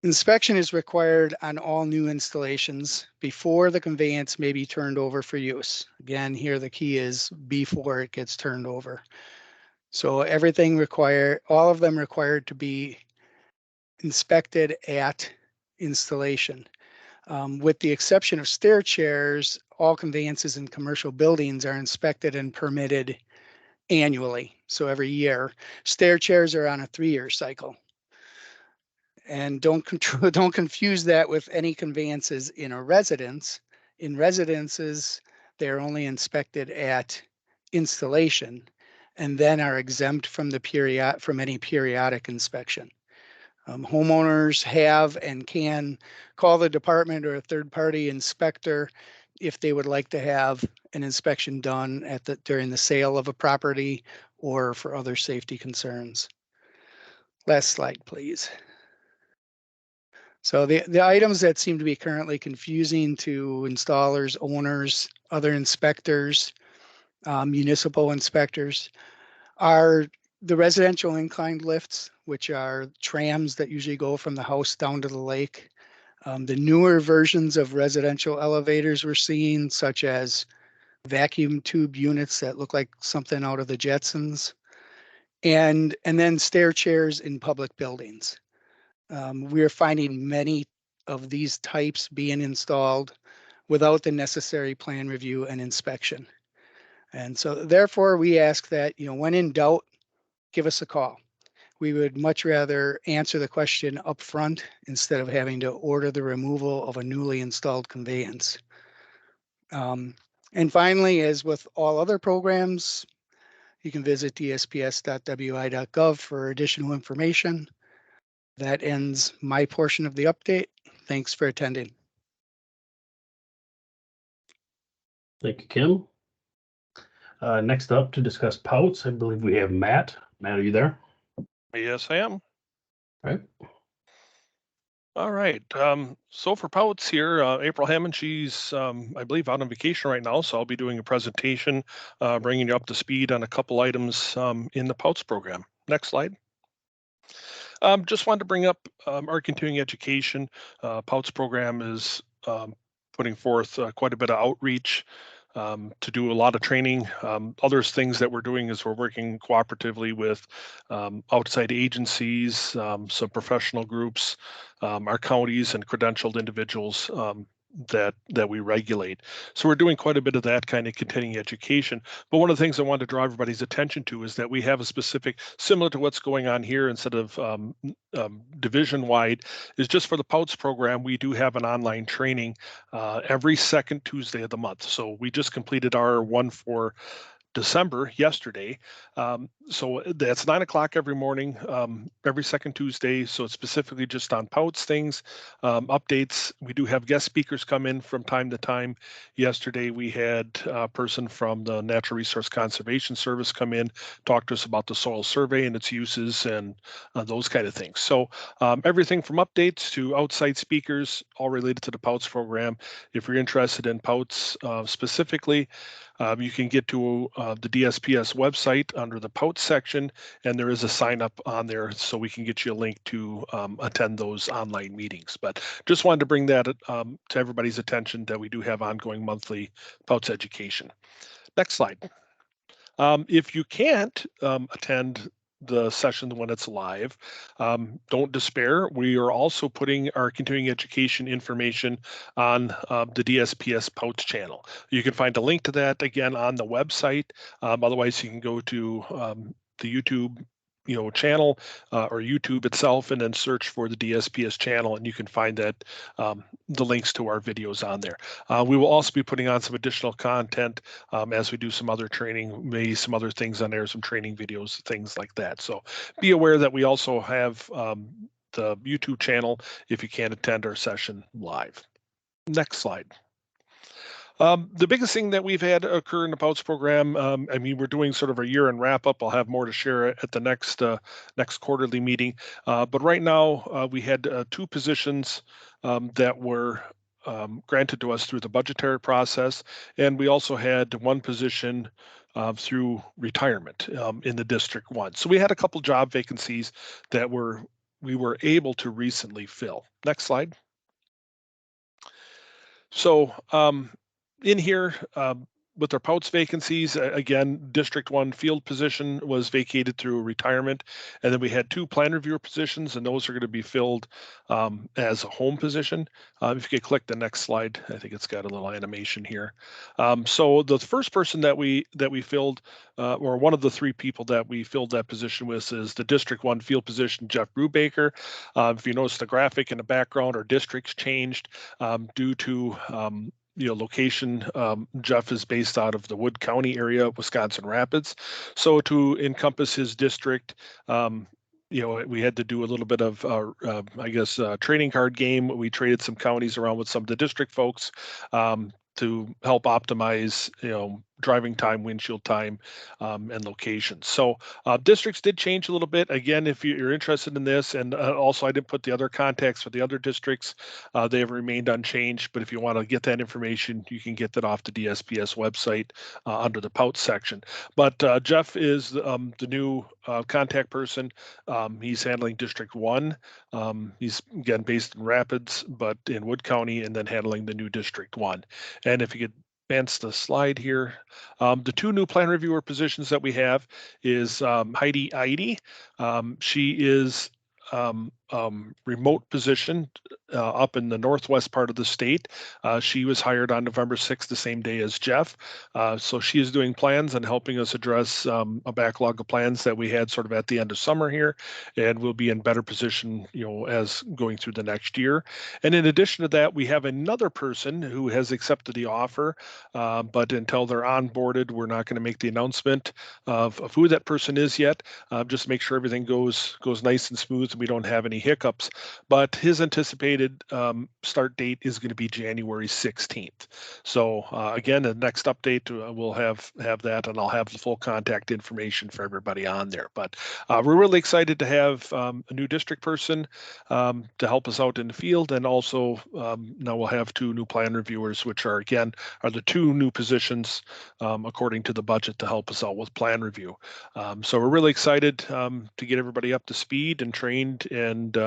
Inspection is required on all new installations before the conveyance may be turned over for use. Again, here the key is before it gets turned over. So everything required, all of them required to be inspected at installation. With the exception of stair chairs, all conveyances in commercial buildings are inspected and permitted annually. So every year. Stair chairs are on a 3-year cycle. And don't confuse that with any conveyances in a residence. In residences, they're only inspected at installation and then are exempt from any periodic inspection. Homeowners have and can call the department or a third-party inspector if they would like to have an inspection done during the sale of a property or for other safety concerns. Last slide, please. So the items that seem to be currently confusing to installers, owners, other inspectors, municipal inspectors are the residential inclined lifts, which are trams that usually go from the house down to the lake. The newer versions of residential elevators we're seeing, such as vacuum tube units that look like something out of the Jetsons, and then stair chairs in public buildings. We're finding many of these types being installed without the necessary plan review and inspection. And so therefore we ask that, when in doubt, give us a call. We would much rather answer the question up front instead of having to order the removal of a newly installed conveyance. And finally, as with all other programs, you can visit dsps.wi.gov for additional information. That ends my portion of the update. Thanks for attending. Thank you, Kim. Next up to discuss POUTS, I believe we have Matt. Matt, are you there? Yes, I am. All right. All right. So for POUTS here, April Hammond, she's, I believe, out on vacation right now. So I'll be doing a presentation, bringing you up to speed on a couple items in the POUTS program. Next slide. Just wanted to bring up our continuing education. POUTS program is putting forth quite a bit of outreach to do a lot of training. Other things that we're doing is we're working cooperatively with outside agencies, some professional groups, our counties and credentialed individuals that we regulate. So we're doing quite a bit of that kind of continuing education. But one of the things I wanted to draw everybody's attention to is that we have a specific, similar to what's going on here instead of division-wide, is just for the POUTS program, we do have an online training every second Tuesday of the month. So we just completed our one for December yesterday. So that's 9 o'clock every morning, every second Tuesday. So it's specifically just on POUTS things, updates. We do have guest speakers come in from time to time. Yesterday, we had a person from the Natural Resource Conservation Service come in, talk to us about the soil survey and its uses and those kind of things. So everything from updates to outside speakers, all related to the POUTS program. If you're interested in POUTS specifically, you can get to the DSPS website under the POUTS section, and there is a sign up on there so we can get you a link to attend those online meetings. But just wanted to bring that to everybody's attention that we do have ongoing monthly POUTS education. Next slide. If you can't attend the session when it's live, don't despair. We are also putting our continuing education information on the DSPS POUTS channel. You can find a link to that again on the website. Otherwise, you can go to the YouTube channel or YouTube itself and then search for the DSPS channel, and you can find that the links to our videos on there. We will also be putting on some additional content as we do some other training, maybe some other things on there, some training videos, things like that. So be aware that we also have the YouTube channel if you can't attend our session live. Next slide. The biggest thing that we've had occur in the POUTS program, I mean, we're doing sort of a year-end wrap-up. I'll have more to share at the next quarterly meeting. But right now, we had 2 positions that were granted to us through the budgetary process, and we also had 1 position through retirement in the District 1. So we had a couple job vacancies that we were able to recently fill. Next slide. So in here, with our POUTS vacancies, again, District 1 field position was vacated through retirement. And then we had 2 plan reviewer positions, and those are going to be filled as a home position. If you could click the next slide, I think it's got a little animation here. So the first person that we filled, or one of the 3 people that we filled that position with, is the District 1 field position, Jeff Brubaker. If you notice the graphic in the background, our districts changed due to location. Jeff is based out of the Wood County area, Wisconsin Rapids. So to encompass his district, we had to do a little bit of, trading card game. We traded some counties around with some of the district folks to help optimize, driving time, windshield time, and locations. So districts did change a little bit. Again, if you're interested in this, and also I didn't put the other contacts for the other districts, they have remained unchanged. But if you want to get that information, you can get that off the DSPS website under the POUT section. But Jeff is the new contact person. He's handling District 1. He's again based in Rapids, but in Wood County, and then handling the new District 1. And if you could advance the slide here. The two new plan reviewer positions that we have is Heidi Eide. She is remote position up in the northwest part of the state. She was hired on November 6th, the same day as Jeff. So she is doing plans and helping us address a backlog of plans that we had sort of at the end of summer here, and we'll be in better position, as going through the next year. And in addition to that, we have another person who has accepted the offer, but until they're onboarded, we're not going to make the announcement of who that person is yet. Just make sure everything goes nice and smooth and we don't have any hiccups. But his anticipated start date is going to be January 16th. So again, the next update we'll have that, and I'll have the full contact information for everybody on there. But we're really excited to have a new district person to help us out in the field, and also now we'll have two new plan reviewers, which are the two new positions according to the budget to help us out with plan review. So we're really excited to get everybody up to speed and trained, and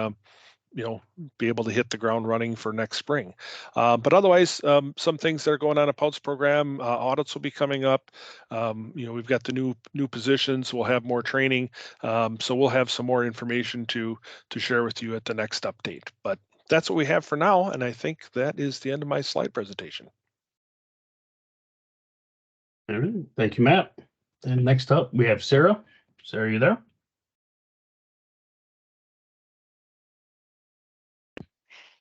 be able to hit the ground running for next spring. But otherwise, some things that are going on a POUTS program, audits will be coming up. We've got the new positions. We'll have more training. So we'll have some more information to share with you at the next update. But that's what we have for now. And I think that is the end of my slide presentation. All right. Thank you, Matt. And next up, we have Sarah. Sarah, are you there?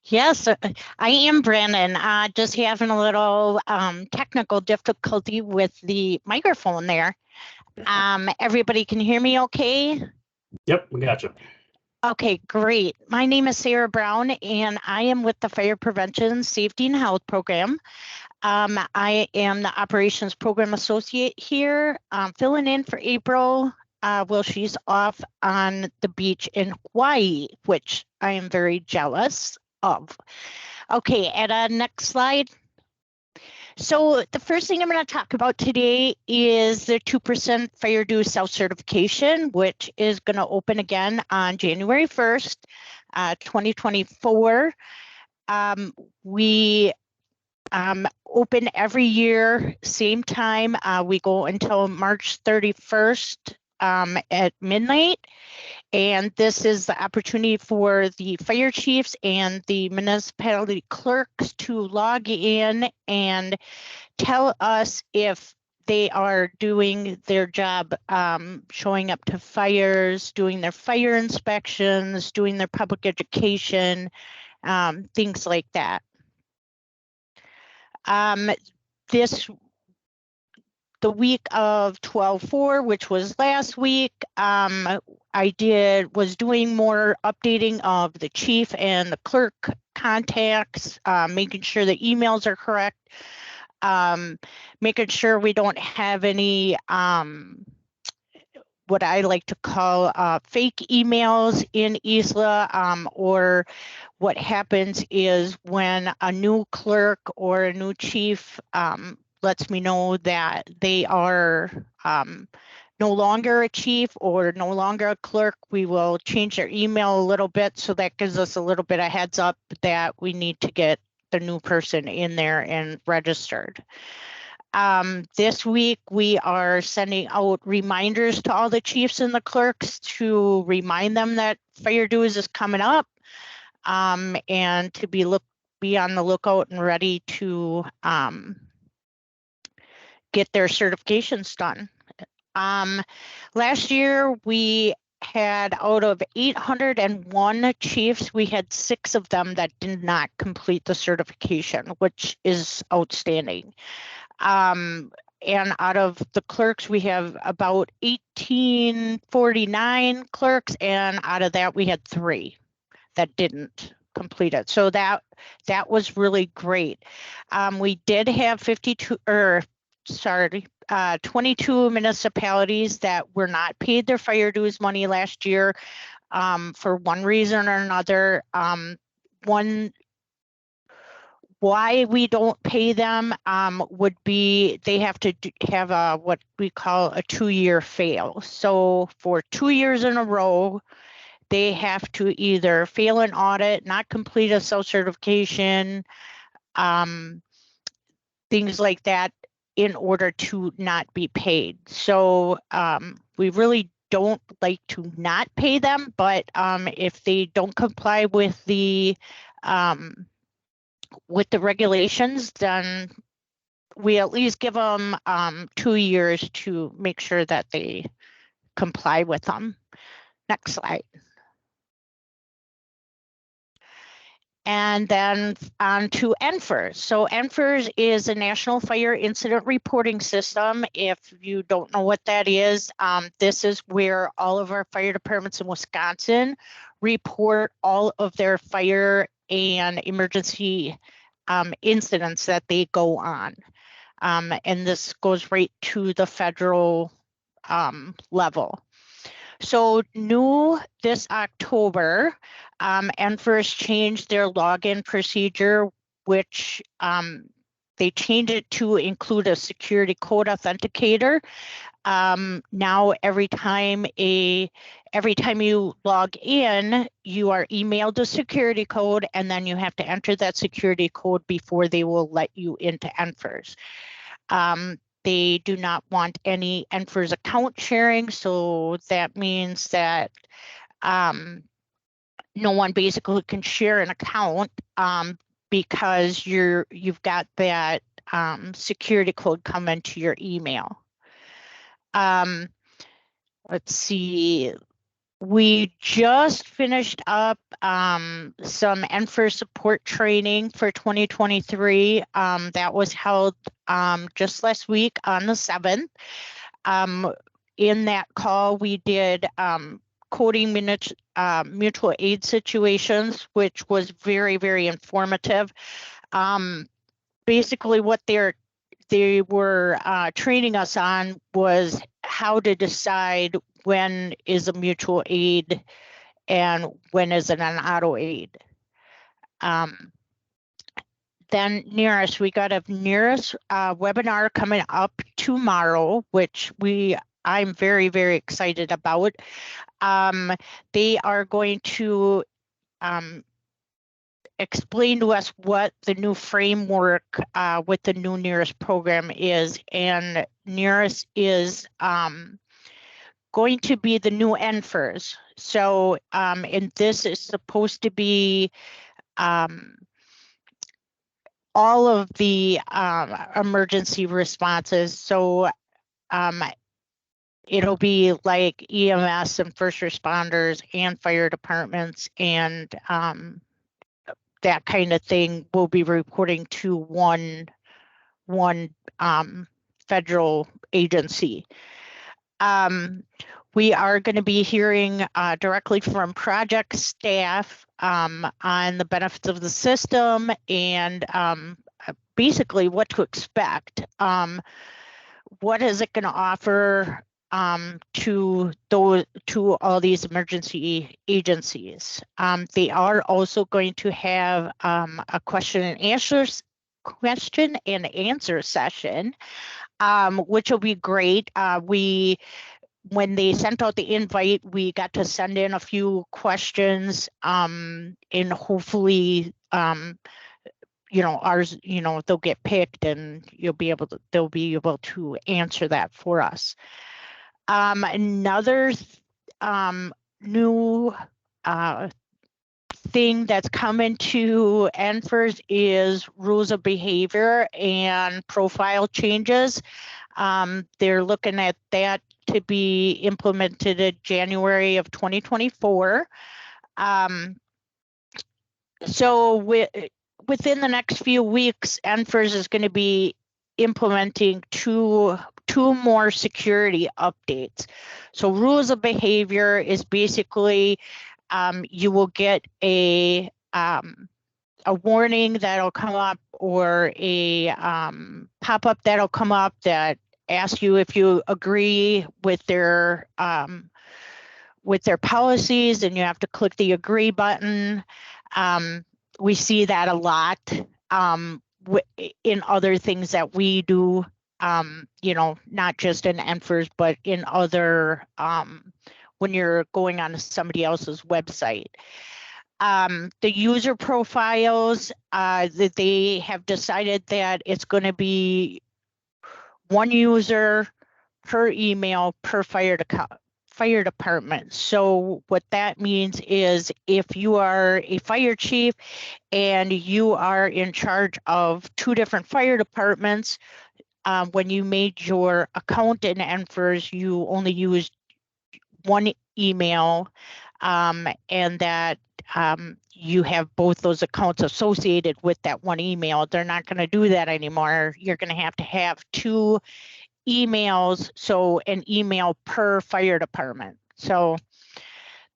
Yes, I am, Brandon. Just having a little technical difficulty with the microphone there. Everybody can hear me okay? Yep, we got you. Okay, great. My name is Sarah Brown, and I am with the Fire Prevention, Safety, and Health Program. I am the Operations Program Associate here, filling in for April. She's off on the beach in Hawaii, which I am very jealous of. Okay, and next slide. So the first thing I'm going to talk about today is the 2% fire due self-certification, which is going to open again on January 1st, 2024. We open every year, same time. We go until March 31st at midnight. And this is the opportunity for the fire chiefs and the municipality clerks to log in and tell us if they are doing their job, showing up to fires, doing their fire inspections, doing their public education, things like that. The week of 12/4, which was last week, I was doing more updating of the chief and the clerk contacts, making sure the emails are correct, making sure we don't have any what I like to call fake emails in ISLA, or what happens is when a new clerk or a new chief lets me know that they are no longer a chief or no longer a clerk, we will change their email a little bit. So that gives us a little bit of heads up that we need to get the new person in there and registered. This week, we are sending out reminders to all the chiefs and the clerks to remind them that fire dues is coming up, and to be on the lookout and ready to get their certifications done. Last year, we had out of 801 chiefs, we had 6 of them that did not complete the certification, which is outstanding. And out of the clerks, we have about 1,849 clerks, and out of that, we had 3 that didn't complete it. So that was really great. We did have 22 municipalities that were not paid their fire dues money last year for one reason or another. Why we don't pay them would be they have to have a what we call a 2-year fail. So for 2 years in a row, they have to either fail an audit, not complete a self-certification, things like that, in order to not be paid. So we really don't like to not pay them, but if they don't comply with the regulations, then we at least give them 2 years to make sure that they comply with them. Next slide. And then on to NFIRS. So NFIRS is a National Fire Incident Reporting System. If you don't know what that is, this is where all of our fire departments in Wisconsin report all of their fire and emergency incidents that they go on. And this goes right to the federal level. So new this October, NFIRS changed their login procedure, which they changed it to include a security code authenticator. Now every time you log in, you are emailed a security code, and then you have to enter that security code before they will let you into NFIRS. They do not want any NFIRS account sharing, so that means that no one basically can share an account because you've got that security code come into your email. Let's see. We just finished up some NFIRS support training for 2023. That was held just last week on the 7th. In that call, we did coding mutual aid situations, which was very, very informative. Basically, what they were training us on was how to decide when is a mutual aid and when is it an auto aid. Then NERIS, we got a NERIS webinar coming up tomorrow, which I'm very, very excited about. They are going to explain to us what the new framework with the new NERIS program is, and NERIS is going to be the new NFIRS. So, and this is supposed to be all of the emergency responses. So it'll be like EMS and first responders and fire departments and that kind of thing will be reporting to one federal agency. We are going to be hearing directly from project staff on the benefits of the system and basically what to expect. What is it going to offer to all these emergency agencies? They are also going to have a question and answer session, which will be great. When they sent out the invite, we got to send in a few questions, and hopefully, ours, they'll get picked, and they'll be able to answer that for us. Another new thing that's coming to NFIRS is rules of behavior and profile changes. They're looking at that to be implemented in January of 2024. So within the next few weeks, NFIRS is going to be implementing two more security updates. So rules of behavior is basically you will get a a warning that'll come up or a pop-up that'll come up that asks you if you agree with their policies, and you have to click the agree button. We see that a lot in other things that we do, you know, not just in NFIRS, but in other, when you're going on somebody else's website. The user profiles, that they have decided that it's going to be one user per email per fire department. So what that means is if you are a fire chief and you are in charge of 2 different fire departments, when you made your account in NFIRS, you only used one email, and that you have both those accounts associated with that one email. They're not going to do that anymore. You're going to have 2 emails, so an email per fire department. So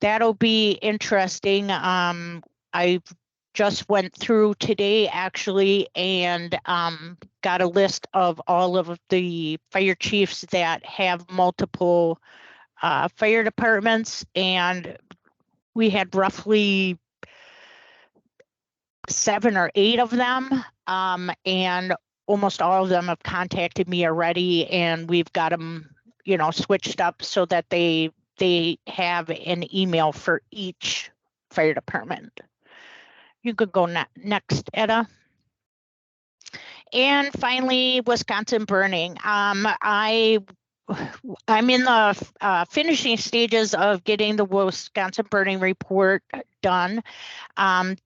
that'll be interesting. I just went through today actually and got a list of all of the fire chiefs that have multiple fire departments, and we had roughly 7 or 8 of them, and almost all of them have contacted me already, and we've got them, you know, switched up so that they have an email for each fire department. You could go next, Etta. And finally, Wisconsin burning. I'm in the finishing stages of getting the Wisconsin burning report done.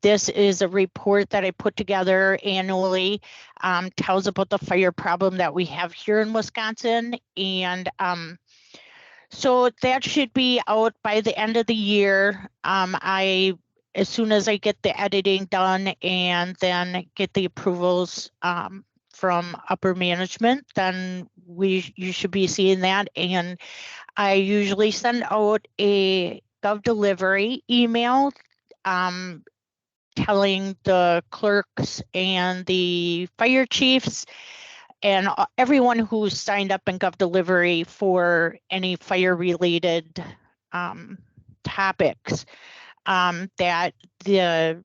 This is a report that I put together annually, tells about the fire problem that we have here in Wisconsin. And so that should be out by the end of the year. As soon as I get the editing done and then get the approvals from upper management, then you should be seeing that. And I usually send out a GovDelivery email telling the clerks and the fire chiefs and everyone who's signed up in GovDelivery for any fire related topics that the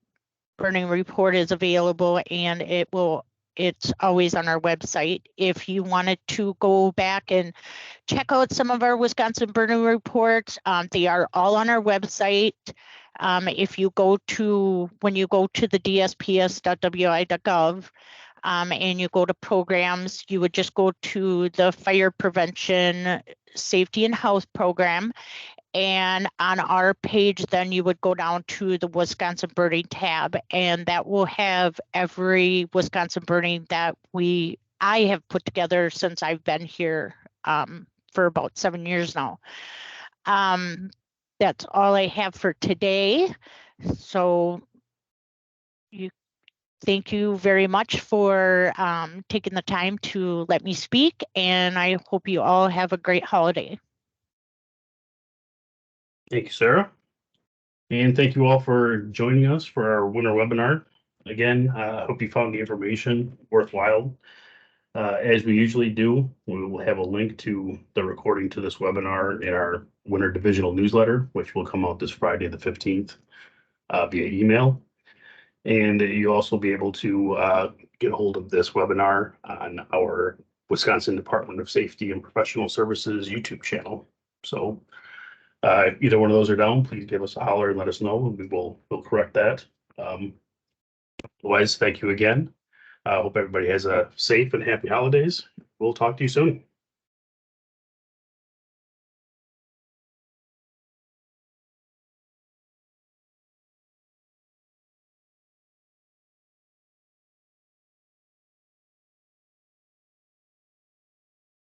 burning report is available, and it's always on our website. If you wanted to go back and check out some of our Wisconsin burning reports, they are all on our website. If you go to, when you go to the dsps.wi.gov and you go to programs, you would just go to the fire prevention, safety and health program. And on our page, then you would go down to the Wisconsin burning tab, and that will have every Wisconsin burning that I have put together since I've been here for about 7 years now. That's all I have for today. So thank you very much for taking the time to let me speak, and I hope you all have a great holiday. Thank you, Sarah. And thank you all for joining us for our winter webinar. Again, I hope you found the information worthwhile. As we usually do, we will have a link to the recording to this webinar in our winter divisional newsletter, which will come out this Friday, the 15th, via email. And you'll also be able to get a hold of this webinar on our Wisconsin Department of Safety and Professional Services YouTube channel. So either one of those are down, please give us a holler and let us know, and we'll correct that. Otherwise, thank you again. I hope everybody has a safe and happy holidays. We'll talk to you soon.